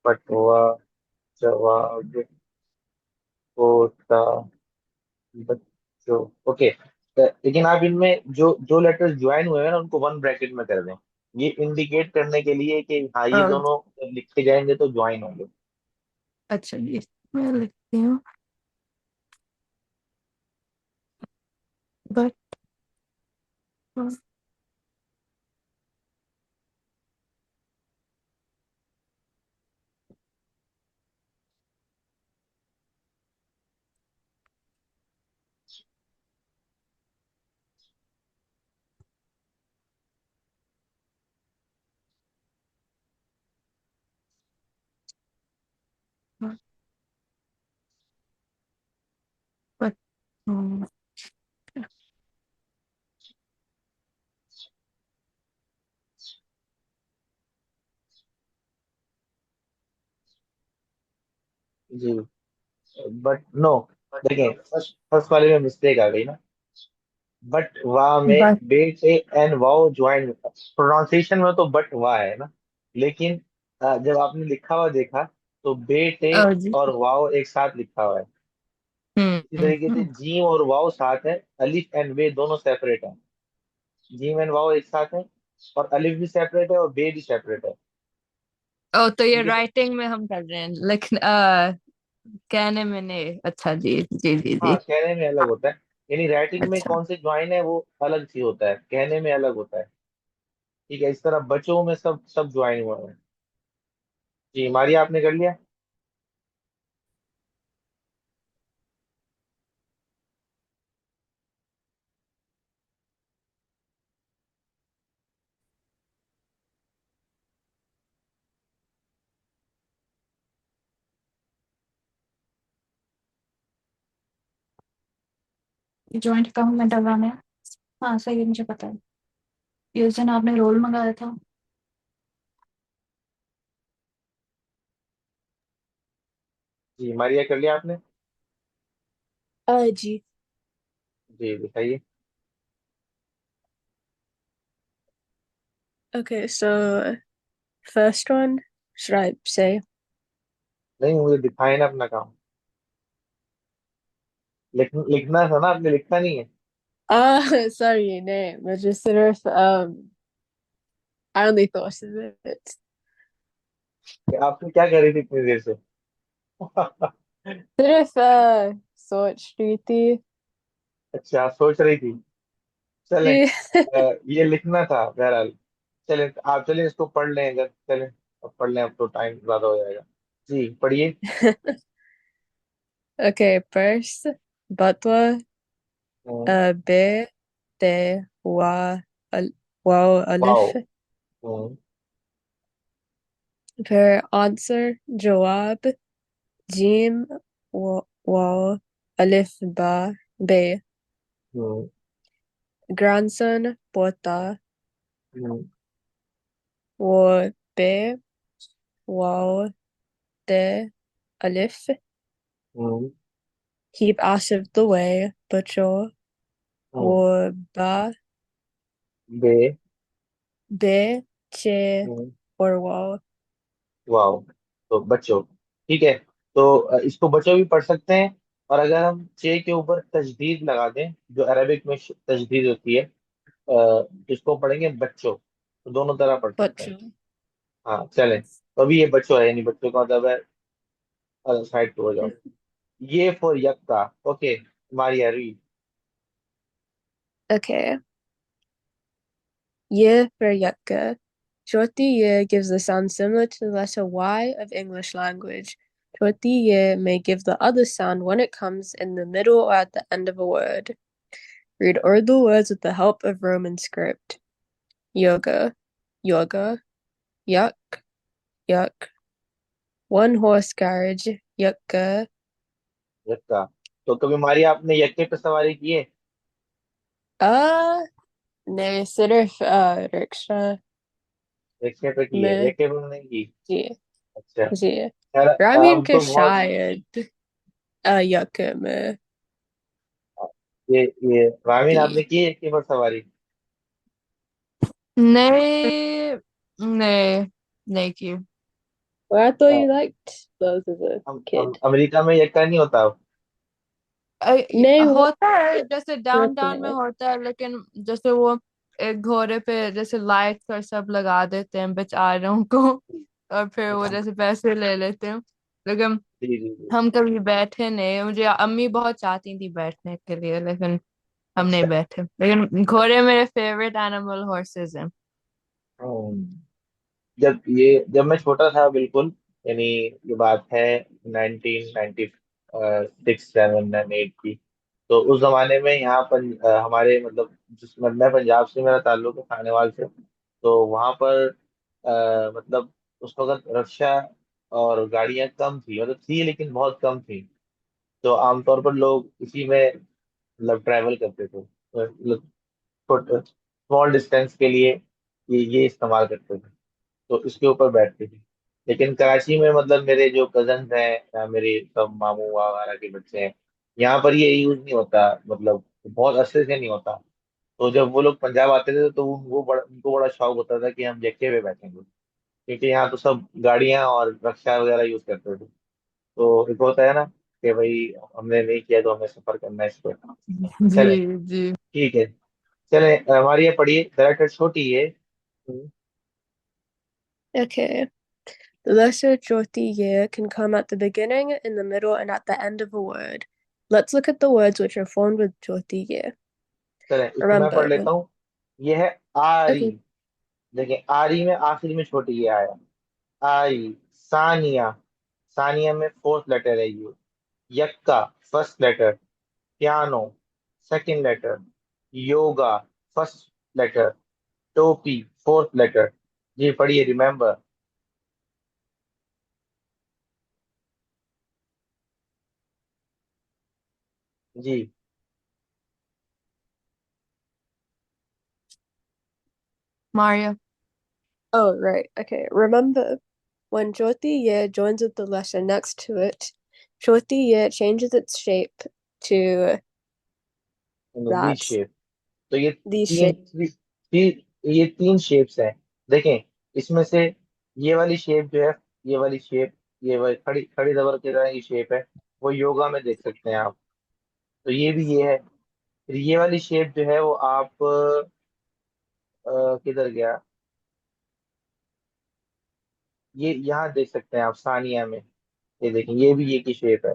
पटवा, जवाब, होता, बच्चों। ओके। लेकिन आप इनमें जो जो लेटर्स ज्वाइन हुए हैं ना उनको वन ब्रैकेट में कर दें। ये इंडिकेट करने के लिए कि हाँ ये अ, दोनों जब लिखे जाएंगे तो ज्वाइन होंगे। अच्छा जी, मैं लिखती हूँ। बट बट जी। बट नो, देखिए फर्स्ट फर्स्ट वाले में मिस्टेक आ गई ना। बट वाह में बट बेट ए एंड वाओ ज्वाइन, प्रोनाउंसिएशन में तो बट वाह है ना, लेकिन जब आपने लिखा हुआ देखा तो बेट ए ओ जी। और वाओ एक साथ लिखा हुआ है। इसी तरीके से हम्म। जीम और वाओ साथ है, अलिफ एंड बे दोनों सेपरेट है। जीम एंड वाओ एक साथ है, और अलिफ भी सेपरेट है और बे भी सेपरेट है। ओ तो ये ठीक है। राइटिंग में हम कर रहे हैं, लेकिन कहने में नहीं। अच्छा जी जी जी हाँ, जी। कहने में अलग होता है, यानी राइटिंग में अच्छा। कौन से ज्वाइन है वो अलग चीज होता है, कहने में अलग होता है। ठीक है, इस तरह बच्चों में सब सब ज्वाइन हुआ है। जी मारिया, आपने कर लिया। जॉइंट अकाउंट में डलवाना है। हाँ सही है, मुझे पता है। ये उस दिन आपने रोल मंगाया था। जी मारिया, कर लिया आपने। जी. जी बताइए। Okay, so first one, should I say? नहीं, मुझे दिखाए ना अपना काम। लिखना था ना, आपने लिखा नहीं है। Sorry, name. I just sort of I only thought of it. कि आपने क्या कर रही थी इतनी देर से? Sort of सोच रही थी. अच्छा, आप सोच रही थी। चलें, जी. ये लिखना था बहरहाल। चलें, आप चलें इसको पढ़ लें, अगर चलें अब पढ़ लें, अब तो टाइम ज्यादा हो जाएगा। जी पढ़िए। Okay, first, batwa हम्म, be te wa al wow alif. वाओ। हम्म, Per answer jawab jim wow alif ba be. हम्म, Grandson pota हम्म, wo be wow de alif. हम्म, Keep out of the way, butcher हम्म, wo ba बे। be che हम्म, or wow. वाओ। तो बच्चों, ठीक है। तो इसको बच्चों भी पढ़ सकते हैं, और अगर हम चे के ऊपर तजदीद लगा दें, जो अरबिक में तजदीद होती है, इसको पढ़ेंगे बच्चों, तो दोनों तरह पढ़ सकते हैं। Butcher. हाँ चलें, तो अभी ये बच्चों है, यानी बच्चों का मतलब है, साइड पे हो जाओ। ये फॉर यक्का। Okay, Maria read. Okay. Ye for yucca. Shorty ye gives a sound similar to the letter Y of English language. Shorty ye may give the other sound when it comes in the middle or at the end of a word. Read Urdu words with the help of Roman script. Yoga, yoga, yuck, yuck. One horse carriage, yucca. यक्का। तो कभी मारिया, आपने यक्के पे सवारी की है? Uh, ne sirf rickshaw यक्के पे की है, में यक्के पे नहीं की। जी अच्छा। जी. यार ग्रामीण अब के तो बहुत, शायद yucca में ये रामीन, आपने जी. की है यक्के पर सवारी? नहीं नहीं नहीं की। Well, I thought you liked those as a kid. America में यक्का नहीं होता अब। नहीं वो होता है, जैसे होते डाउनटाउन में हैं. होता है, लेकिन जैसे वो एक घोड़े पे जैसे लाइट्स और सब लगा देते हैं बेचारों को, और फिर वो जैसे पैसे ले लेते हैं। लेकिन जी जी जी। हम कभी बैठे नहीं, मुझे अम्मी बहुत चाहती थी बैठने के लिए, लेकिन हम नहीं अच्छा। बैठे। लेकिन घोड़े मेरे फेवरेट एनिमल हॉर्सेस हैं। जब मैं छोटा था बिल्कुल, यानी ये बात है 1996 सेवन एंड एट की। तो उस जमाने में यहाँ पर हमारे मतलब, जिस मैं पंजाब से, मेरा ताल्लुक है खानेवाल से। तो वहाँ पर मतलब उस वक्त रक्षा और गाड़ियाँ कम थी, मतलब थी लेकिन बहुत कम थी। तो आमतौर पर लोग इसी में मतलब ट्रैवल करते थे, मतलब स्मॉल डिस्टेंस के लिए ये इस्तेमाल करते थे, तो इसके ऊपर बैठते थे। लेकिन कराची में मतलब मेरे जो कजन हैं या मेरे सब मामू वगैरह के बच्चे हैं, यहाँ पर ये यूज नहीं होता, मतलब बहुत अरसे से नहीं होता। तो जब वो लोग पंजाब आते थे तो उनको बड़ा शौक होता था कि हम जेके पे बैठेंगे, क्योंकि यहाँ तो सब गाड़ियां और रिक्शा वगैरह यूज करते थे। तो एक होता है ना कि भाई हमने नहीं किया तो हमें सफर करना है इस पर। जी चले, जी। ठीक है। चले, हमारी ये पढ़िए, दरअसल छोटी है। Okay. The lesser jyoti year can come at the beginning, in the middle, and at the end of a word. Let's look at the words which are formed with jyoti year. चले, इसको मैं पढ़ Remember, लेता हूँ। ये है आरी। okay, देखिए, आरी में आखिर में छोटी ये आया, आई। सानिया, सानिया में फोर्थ लेटर है ये। यक्का, first letter. Piano, second letter. Yoga, first letter. टोपी, फोर्थ लेटर। जी पढ़िए, रिमेम्बर। जी। Maria. oh, right, okay. Remember, when jyoti year joins with the lesser next to it, jyoti year changes its shape to V that, shape. तो ये these तीन shapes. ये तीन shapes हैं। देखें, इसमें से ये वाली शेप जो है, ये वाली शेप, ये वाली खड़ी खड़ी रबर की तरह की शेप है, वो योगा में देख सकते हैं आप। तो ये भी ये है। फिर ये वाली शेप जो है वो आप किधर गया, ये यहाँ देख सकते हैं आप सानिया में। ये देखें, ये भी ये की शेप है।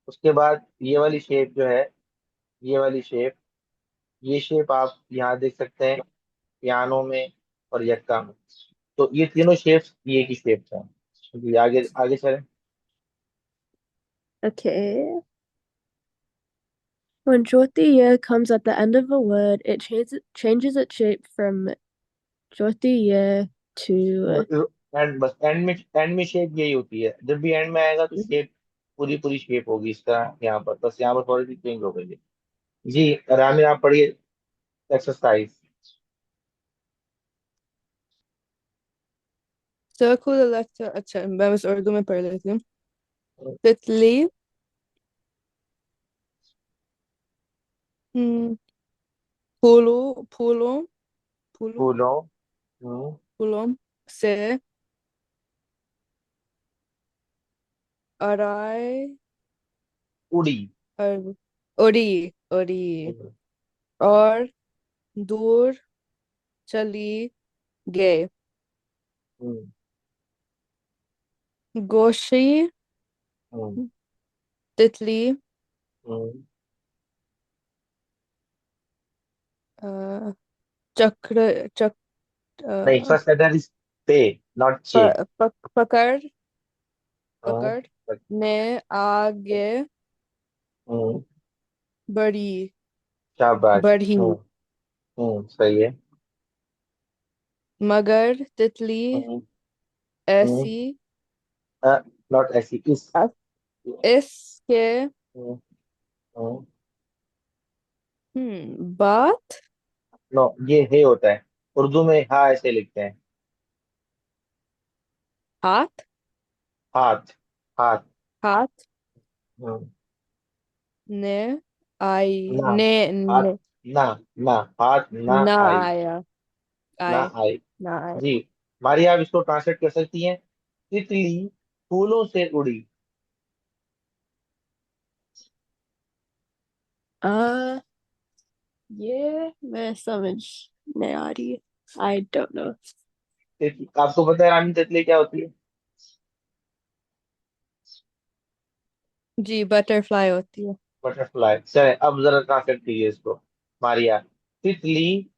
उसके बाद ये वाली शेप जो है, ये वाली शेप, ये शेप आप यहाँ देख सकते हैं, पियानो में और यक्का में। तो ये तीनों शेप्स ये की शेप्स हैं। जी, आगे आगे चलें। Okay. When jyoti year comes at the end of a word, it changes its shape from jyoti year to and बस एंड में शेप यही होती है, जब भी एंड में आएगा तो शेप पूरी पूरी शेप होगी इस तरह यहाँ पर, बस यहाँ पर थोड़ी सी चेंज हो गई है। जी, रामी आप पढ़िए एक्सरसाइज। Circle the letter. अच्छा, मैं बस उर्दू में पढ़ लेती हूँ। तितली, हम्म, फूलों फूलों फूलों फूलों। हम्म, फूलों से अराए उड़ी। और उड़ी उड़ी हम्म, और दूर चली गए। हम्म, गोशी, हम्म, तितली, हम्म। अ, चक्र चक नहीं, अ, फर्स्ट लेटर इज पे, नॉट चे। पकड़ हाँ, पकड़ ने आगे हम्म, बढ़ी शाबाश। बढ़ी सही है। मगर तितली हम्म, हम्म, ऐसी नॉट ऐसी, इस। अ- इसके हम्म, हम्म, बात नो, ये है होता है, उर्दू में हाँ ऐसे लिखते हैं। हाथ हाथ, हाथ। हाथ हम्म, ने आई ना, ने हाथ ने ना, ना, हाथ ना ना आई, आया ना आए आई। ना आए। जी, मारिया, आप इसको ट्रांसलेट कर सकती हैं। तितली फूलों से उड़ी। uh ये मैं समझ नहीं आ रही। I don't know. आपको पता है रानी, तितली क्या होती है? जी, बटरफ्लाई होती है। बटरफ्लाई। चले, अब जरा ट्रांसलेट कीजिए इसको, मारिया। तितली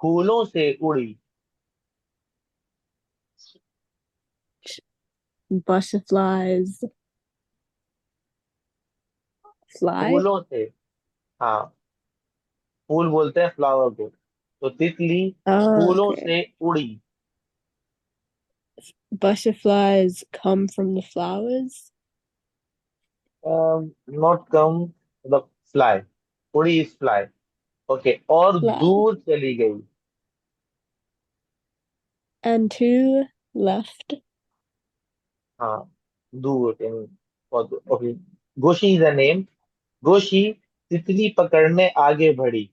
फूलों से उड़ी। Butterflies fly. फूलों से, हाँ, फूल बोलते हैं फ्लावर को। तो तितली Oh, फूलों okay. से उड़ी। Butterflies come from the flowers. Not come, मतलब फ्लाई, उड़ी इज फ्लाई। ओके, और Fly. दूर चली गई। And two left. हाँ, दूर इन बहुत ओके। गोशी इज अ नेम। गोशी तितली पकड़ने आगे बढ़ी।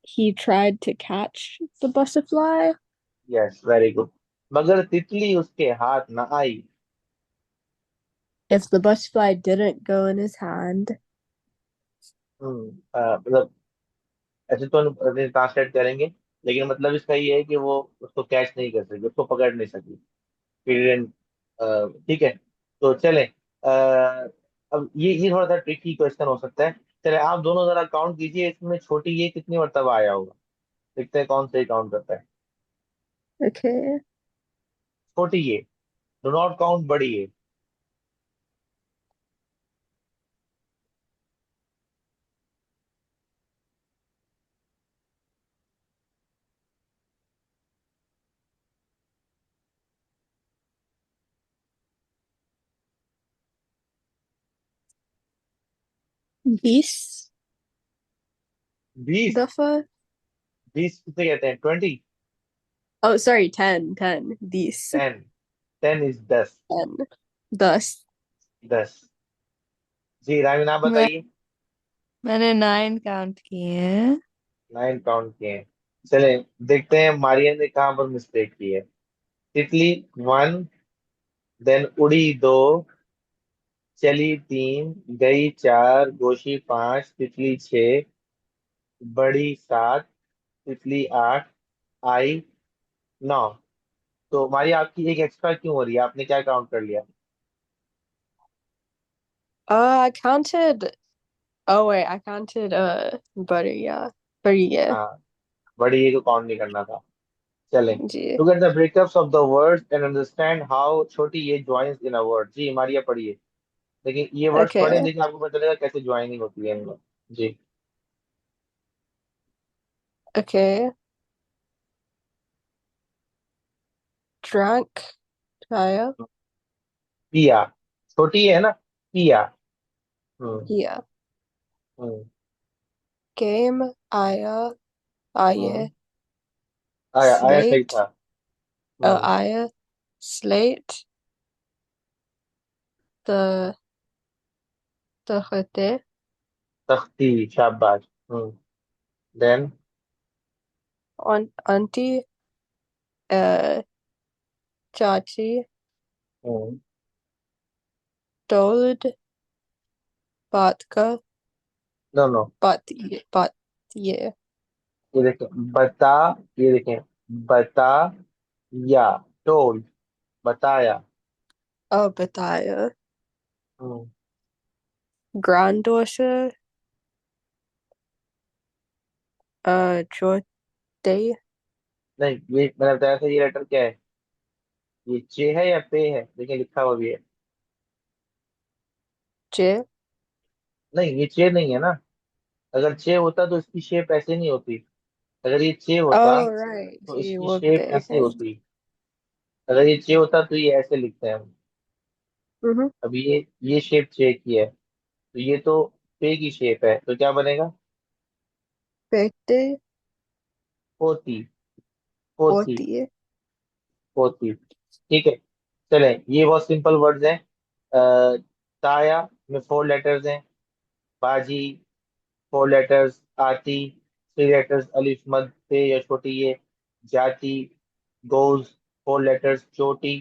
He tried to catch the butterfly. Yes, very good. मगर तितली उसके हाथ न आई। If the butterfly didn't go in his hand. मतलब ऐसे तो ट्रांसलेट करेंगे, लेकिन मतलब इसका ये है कि वो उसको कैच नहीं कर सकी, उसको पकड़ नहीं सकी। Didn't, ठीक है। तो चले, अब ये थोड़ा सा ट्रिकी क्वेश्चन हो सकता है। चले, आप दोनों जरा काउंट कीजिए, इसमें छोटी ये कितनी मरतबा आया होगा। देखते हैं कौन सही काउंट करता है। Okay. छोटी ये, डो नॉट काउंट बड़ी ये। Beast. 20। Duffa. 20 किसे कहते हैं? 20। Oh, sorry, 10. 10. Beast. 10। 10 is 10। 10. Thus. 10। जी रामीन, आप मैं बताइए। मैंने 9 काउंट किए हैं। 9 काउंट किए हैं। चले, देखते हैं मारियन ने कहाँ पर मिस्टेक की है। तितली 1, देन उड़ी 2, चली 3, गई 4, गोशी 5, तितली 6, बड़ी 7, तितली 8, आई 9। तो हमारी आपकी एक एक्स्ट्रा क्यों हो रही है? आपने क्या काउंट कर लिया? I counted. Oh, wait, I counted, butter, yeah. Butter, yeah. हाँ, बड़ी ये को काउंट नहीं करना था। चले, G. look at the breakups of the words and understand how छोटी ये joins in a word। जी मारिया पढ़िए। लेकिन ये वर्ड्स Okay. पढ़े, देखिए आपको पता चलेगा कैसे ज्वाइनिंग होती है इनमें। जी। Okay. Drunk. Kaya. पिया, छोटी है ना, पिया। हम्म। Yeah. हम्म। Game. Aya. हम्म। Aye. आया आया, सही था। Slate. Oh, hmm. Aya. Slate. The. The Khate. तख्ती, शाबाश। हम्म। देन। Auntie. Uh. Chachi. हम्म। Toad. Batka. नो नो, But. Yeah. ये देखें, बता, ये देखें, बता या, टोल्ड, बताया। Oh, Bataya. हम्म। Granddaughter. Jorday. नहीं, ये मैंने बताया था, ये लेटर क्या है? ये चे है या पे है? देखिए लिखा हुआ भी है। J. नहीं, ये चे नहीं है ना। अगर चे होता तो इसकी शेप ऐसे नहीं होती। अगर ये चे होता Oh, right. तो G. इसकी Would शेप they? ऐसे होती। अगर ये चे होता तो ये ऐसे लिखते हैं हम। Mm-hmm. अब ये शेप चे की है, तो ये तो पे की शेप है, तो क्या बनेगा? Birthday. पोती। पोती। 40. पोती। ठीक है। चले, ये बहुत सिंपल वर्ड्स हैं। ताया में 4 लेटर्स हैं। बाजी 4 लेटर्स। आती 3 लेटर्स, अलिफ मद पे या छोटी ये। जाती, गोज 4 लेटर्स, चोटी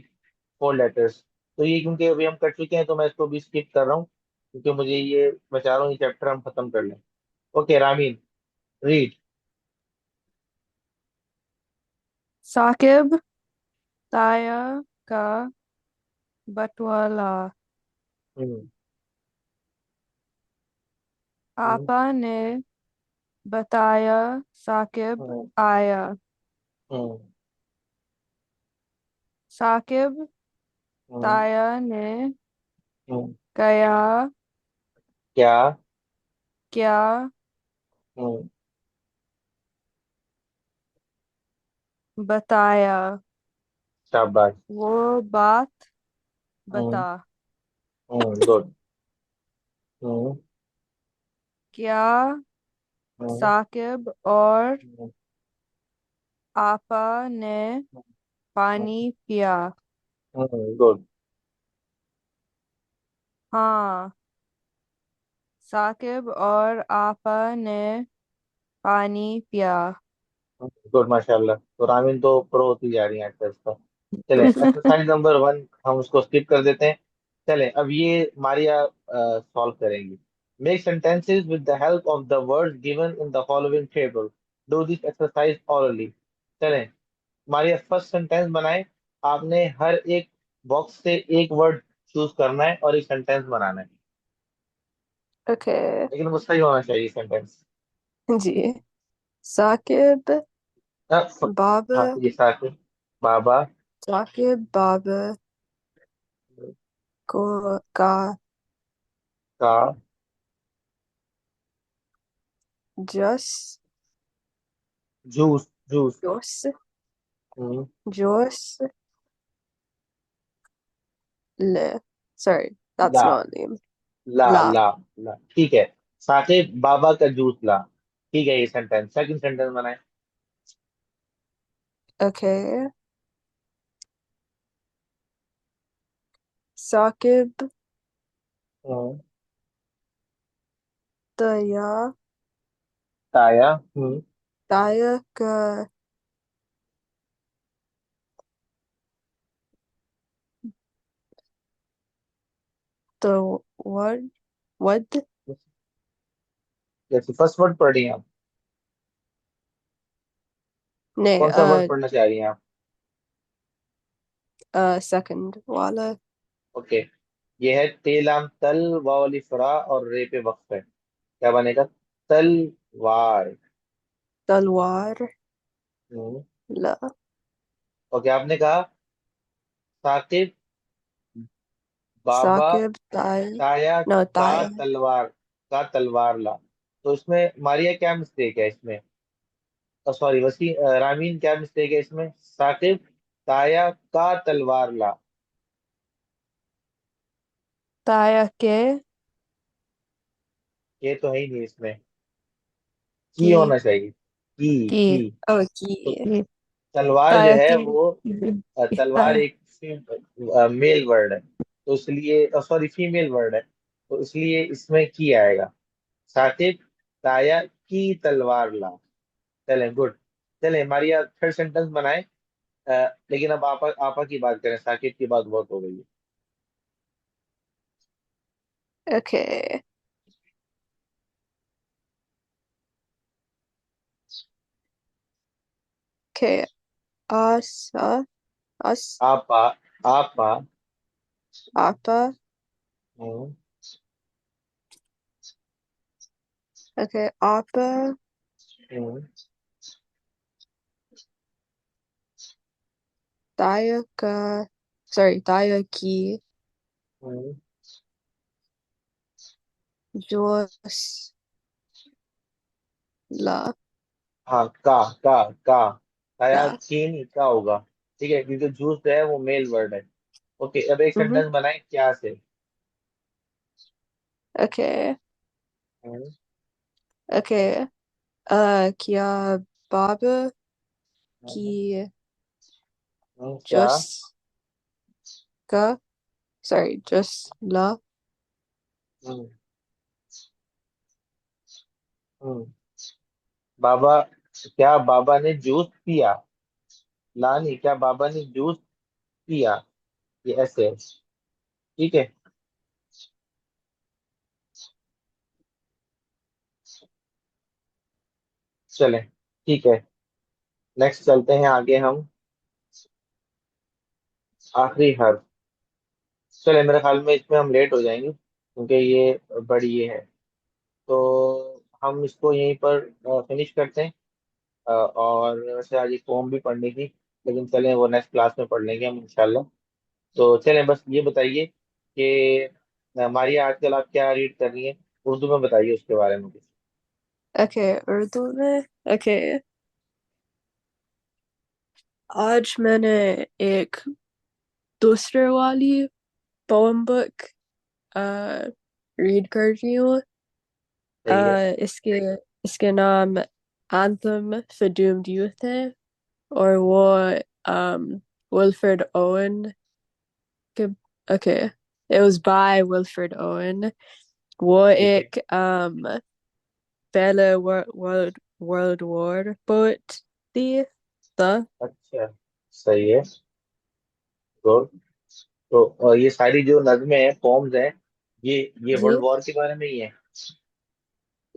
4 लेटर्स। तो ये क्योंकि अभी हम कर चुके हैं तो मैं इसको भी स्किप कर रहा हूँ, क्योंकि मुझे ये, मैं चाह रहा हूँ ये चैप्टर हम खत्म कर लें। Okay Ramin, read. साकिब ताया का बटवाला। हम्म। हम्म। आपा ने बताया साकिब हम्म। आया। हम्म। साकिब हम्म। ताया ने हम्म। गया क्या? क्या हम्म। बताया। शाबाश। वो बात हम्म। बता। गुड। हम्म। क्या हम्म। साकिब और हम्म। आपा ने पानी पिया। गुड। हाँ, साकिब और आपा ने पानी पिया। गुड माशाल्लाह, तो रामीन तो प्रो होती जा रही है एक्टर्स का। चले, एक्सरसाइज नंबर 1 हम उसको स्किप कर देते हैं। चले, अब ये मारिया सॉल्व करेंगी। Make sentences with the help of the words given in the following table. Do this exercise orally। चले, मारिया फर्स्ट सेंटेंस बनाए। आपने हर एक बॉक्स से एक वर्ड चूज करना है और एक सेंटेंस बनाना है, Okay. लेकिन वो सही होना चाहिए सेंटेंस। जी। साकिब हाँ, Baba ये साथ में बाबा Sakib Baba को का का जूस जूस जूस जूस हम्म, जूस le. Sorry, that's ला not a name. ला La. ला ला, ठीक है। साकिब बाबा का जूस ला, ठीक है। ये सेंटेंस, सेकंड सेंटेंस बनाए। Okay. Sakib हम्म, Daya ताया Daya ka the what जैसे फर्स्ट वर्ड पढ़ रही हैं आप, nay कौन सा वर्ड पढ़ना चाह रही हैं आप? second wala ओके, ये है तेलाम तल वाली फरा और रे पे वक्फ है, क्या बनेगा? तलवार। talwar हम्म, la. ओके, आपने कहा साकिब बाबा Sakib Daya ताया no का Daya तलवार, का तलवार ला। तो इसमें मारिया क्या मिस्टेक है इसमें? सॉरी वसी, रामीन क्या मिस्टेक है इसमें? साकिब ताया का तलवार ला। ताया के ये तो है ही नहीं इसमें, की ki होना चाहिए, की की। oh तो ki की तलवार जो ताया है की वो तलवार ताया एक मेल वर्ड है, तो इसलिए सॉरी फीमेल वर्ड है, तो इसलिए इसमें की आएगा। साकिब ताया की तलवार ला। चलें, गुड। चलें, मारिया थर्ड सेंटेंस बनाए। लेकिन अब आपा आपा की बात करें, साकिब की बात बहुत हो गई है। okay. Okay, us, आपा आपा apa. हम्म, Okay, apa, हम्म, daya ka, sorry, daya ki, हम्म, Jos, la, हाँ, का ताया la. की नहीं, का होगा। ठीक है, क्योंकि जूस जो है वो मेल वर्ड है। ओके, अब एक Mm-hmm. सेंटेंस बनाए क्या से। Okay, हम्म, okay. Kia baba हम्म, ki क्या? Jos ka, sorry, Jos la. हम्म, हम्म, बाबा, क्या बाबा ने जूस पिया? लानी, क्या बाबा ने जूस पिया? ये ऐसे है, ठीक है। चलें, ठीक है। नेक्स्ट चलते हैं आगे हम, आखिरी हर्फ। चले, मेरे ख्याल में इसमें हम लेट हो जाएंगे क्योंकि ये बड़ी ये है, तो हम इसको यहीं पर फिनिश करते हैं। और वैसे आज एक पोम भी पढ़नी थी, लेकिन चलें वो नेक्स्ट क्लास में पढ़ लेंगे हम इंशाल्लाह। तो चलें, बस ये बताइए कि मारिया आजकल आप क्या रीड कर रही हैं, उर्दू में बताइए उसके बारे में कुछ। Okay, उर्दू में okay. आज मैंने एक दूसरे वाली पोएम बुक रीड कर रही हूँ। सही है। इसके इसके नाम Anthem for Doomed Youth है और वो Wilfred Owen Okay. It was by Wilfred Owen. वो ठीक है। एक पहले वर्ल्ड वॉर पोएट थी था। अच्छा, सही है। गुड। तो ये सारी जो नज़में हैं, पॉम्स हैं, ये जी वर्ल्ड वॉर के बारे में ही है।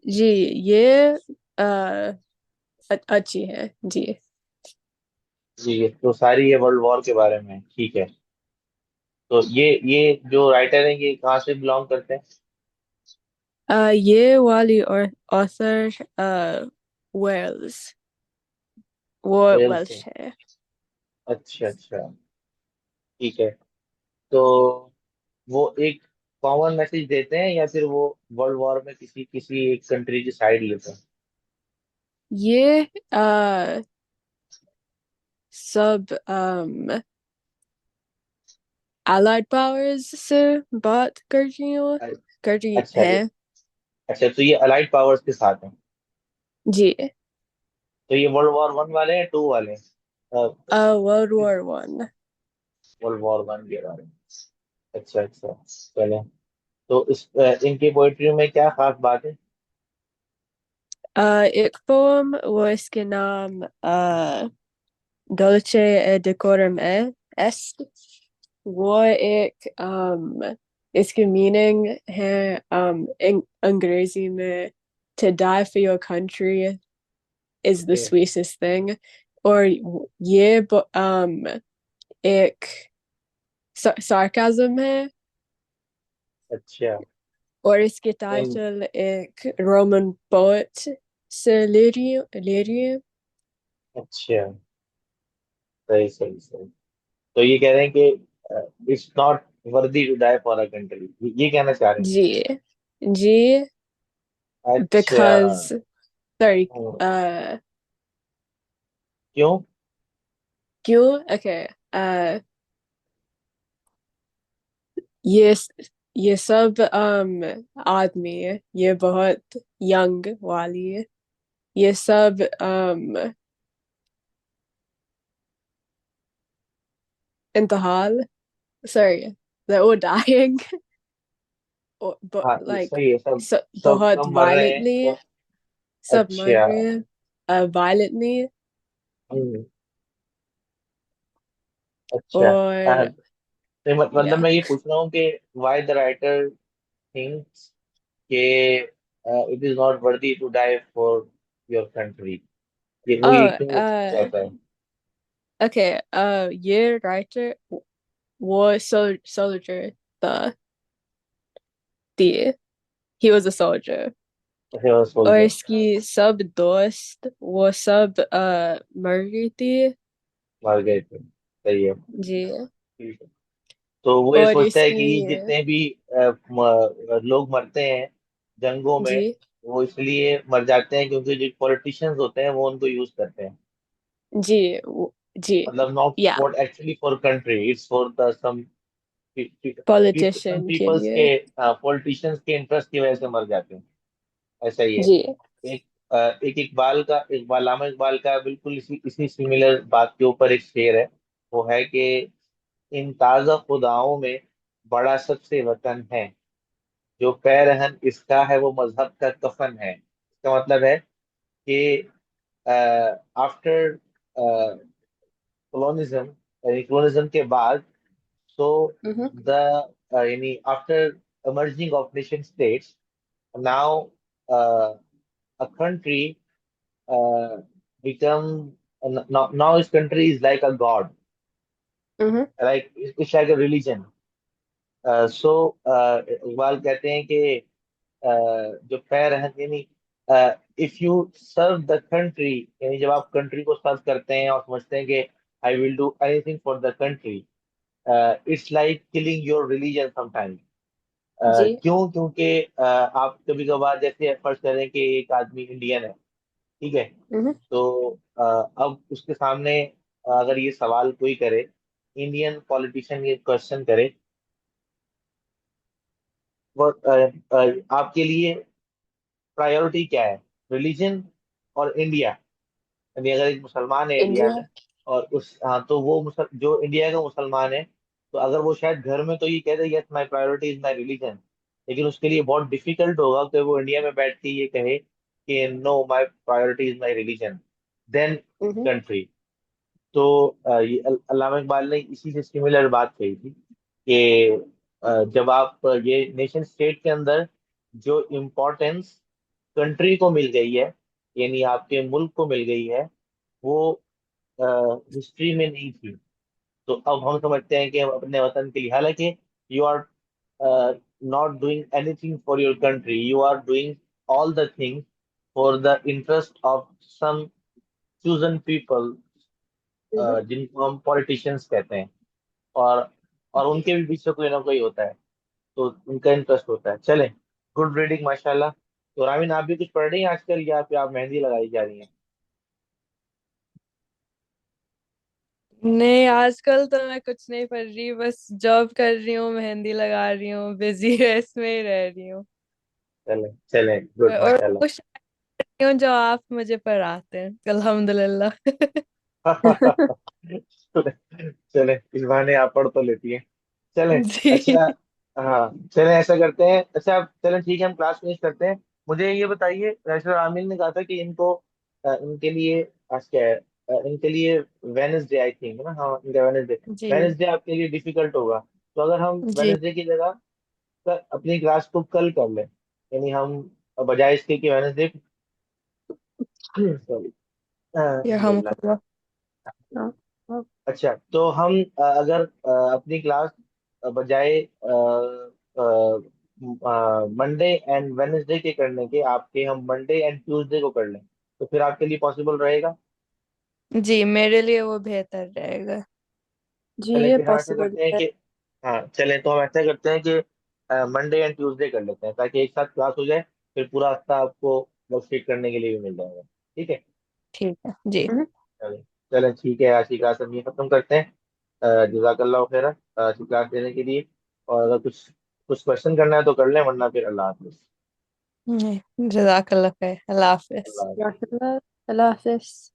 जी ये अ, अच्छी है जी। जी, ये तो सारी ये वर्ल्ड वॉर के बारे में है, ठीक है। तो ये जो राइटर हैं ये कहाँ से बिलोंग करते हैं? ये वाली और ऑथर वेल्स वो वेल्स से। वेल्श है। अच्छा अच्छा, ठीक है। तो वो एक कॉमन मैसेज देते हैं या फिर वो वर्ल्ड वॉर में किसी किसी एक कंट्री की साइड लेते हैं? ये सब allied powers से बात कर रही अच्छा है। अच्छा, तो ये अलाइड पावर्स के साथ हैं। जी तो ये वर्ल्ड वॉर वन वाले हैं, टू वाले हैं? World war one. World war one के बारे में। अच्छा अच्छा, चले। तो इनकी पोइट्री में क्या खास बात है? एक पोम वो इसके नाम डोल्चे डेकोरम est। वो एक इसकी मीनिंग है अंग्रेजी में to die for your country is the okay. sweetest thing। और ये एक sarcasm है। अच्छा। और इसके इन- टाइटल एक रोमन पोएट से ले रही है। अच्छा, सही सही सही। तो ये कह रहे हैं कि it's not worthy to die for a country, ये कहना चाह रहे हैं? जी जी अच्छा। because sorry हम्म, uh क्यों? क्यों okay ये ये सब आदमी ये बहुत यंग वाली ये सब इंतहाल sorry they're all dying or, but हाँ, ये like सही है। सब so, सब बहुत सब मर रहे हैं violently तो। सब मर अच्छा। रहे हैं violently हम्म, अच्छा। और तो मतलब yeah मैं ये पूछ रहा हूँ कि व्हाई द राइटर थिंक्स के it is not worthy to die for your country, ये वो ये oh क्यों कहता है? okay ये writer वो soldier था थी he was a soldier। और सोल्जर। इसकी सब दोस्त वो सब मर गई थी मर गए थे, सही है। जी। ठीक है। तो वो ये और सोचता है इसकी कि ये जितने भी लोग मरते हैं जंगों में, जी वो इसलिए मर जाते हैं क्योंकि जो पॉलिटिशियंस होते हैं वो उनको यूज करते हैं। जी जी मतलब नॉट या not actually for country, it's for the some politician के पीपल्स लिए के, पॉलिटिशियंस के इंटरेस्ट की वजह से मर जाते हैं। ऐसा ही है। जी। एक एक इकबाल, अल्लामा इकबाल का बिल्कुल इसी इसी सिमिलर बात के ऊपर एक शेर है। वो है कि इन ताज़ा खुदाओं में बड़ा सबसे वतन है, जो पैरहन इसका है वो मजहब का कफन है। इसका मतलब है कि आफ्टर कॉलोनिज्म, यानी कॉलोनिज्म के बाद, सो हम्म द यानी after emerging of nation states, now a country uh, become now his country is like a god, hmm like it's like a religion. So Iqbal कहते हैं कि जो पैर है, यानी if you serve the country, यानी जब आप कंट्री को सर्व करते हैं और समझते हैं कि I will do anything for the country, it's like killing your religion sometimes. जी क्यों? क्योंकि आप कभी कभार जैसे फर्ज करें कि एक आदमी इंडियन है, ठीक है। हम्म तो अब उसके सामने अगर ये सवाल कोई करे, इंडियन पॉलिटिशियन ये क्वेश्चन करे, वो आपके लिए प्रायोरिटी क्या है, रिलीजन और इंडिया? यानी अगर एक मुसलमान है इंडिया इंडिया में, और उस हाँ, तो वो जो इंडिया का मुसलमान है, तो अगर वो शायद घर में तो ये कह दे yes my priority is my religion, लेकिन उसके लिए बहुत डिफिकल्ट होगा कि वो इंडिया में बैठ के ये कहे कि no my priority is my religion, then Mm-hmm. Country. तो ये अल्लामा इकबाल ने इसी से सिमिलर बात कही थी कि जब आप ये नेशन स्टेट के अंदर जो इम्पोर्टेंस कंट्री को मिल गई है, यानी आपके मुल्क को मिल गई है, वो हिस्ट्री में नहीं थी। तो अब हम समझते हैं कि हम अपने वतन के लिए, हालांकि you are not doing anything for your country, you are doing all the things for the interest of some chosen people, Mm-hmm. जिनको हम पॉलिटिशियंस कहते हैं। और उनके भी पीछे कोई ना कोई होता है, तो उनका इंटरेस्ट होता है। चले, गुड रीडिंग माशाल्लाह। तो रामीन, आप भी कुछ पढ़ रही हैं आजकल, या फिर आप मेहंदी लगाई जा रही हैं? नहीं, आजकल तो मैं कुछ नहीं पढ़ रही, बस जॉब कर रही हूँ, मेहंदी लगा रही हूँ, बिजी है इसमें ही रह रही हूँ। चले चले, गुड और माशाल्लाह। कुछ नहीं हूँ जो आप मुझे पढ़ाते हैं, अल्हम्दुलिल्लाह। चले चले, इस बहाने आप पढ़ तो लेती हैं। चले। जी। अच्छा, हाँ चले, ऐसा करते हैं। अच्छा, चले ठीक है, हम क्लास फिनिश करते हैं। मुझे ये बताइए, वैसे आमिर ने कहा था कि इनको इनके लिए आज क्या है, इनके लिए वेनसडे आई थिंक ना, हाँ इनका वेनसडे। जी। वेनसडे आपके लिए डिफिकल्ट होगा, तो अगर हम जी। वेनसडे की जगह अपनी क्लास को कल कर लें, यानी हम बजाय इसके कि वेनसडे, सॉरी, यरहमुकल्लाह। Oh, well, अच्छा, तो हम अगर अपनी क्लास बजाय मंडे एंड वेनेसडे के करने के, आपके हम मंडे एंड ट्यूसडे को कर लें, तो फिर आपके लिए पॉसिबल रहेगा? जी, मेरे लिए वो बेहतर रहेगा। जी चलें ये फिर हम ऐसा पॉसिबल करते हैं है। कि, हाँ चलें, तो हम ऐसा करते हैं कि मंडे एंड ट्यूसडे कर लेते हैं, ताकि एक साथ क्लास हो जाए, फिर पूरा हफ्ता आपको वर्कशीट करने के लिए भी मिल जाएगा। ठीक है? ठीक है जी। Mhm. चलें। चलें ठीक है, आज की क्लास हम ये खत्म करते हैं। जजाकल्लाह खैर क्लास देने के लिए। और अगर कुछ कुछ क्वेश्चन करना है तो कर लें, वरना फिर अल्लाह हाफिज। जज़ाकल्लाह खैर, अल्लाह हाफिज। अल्लाह हाफिज। Jazakallah. Allah Hafiz.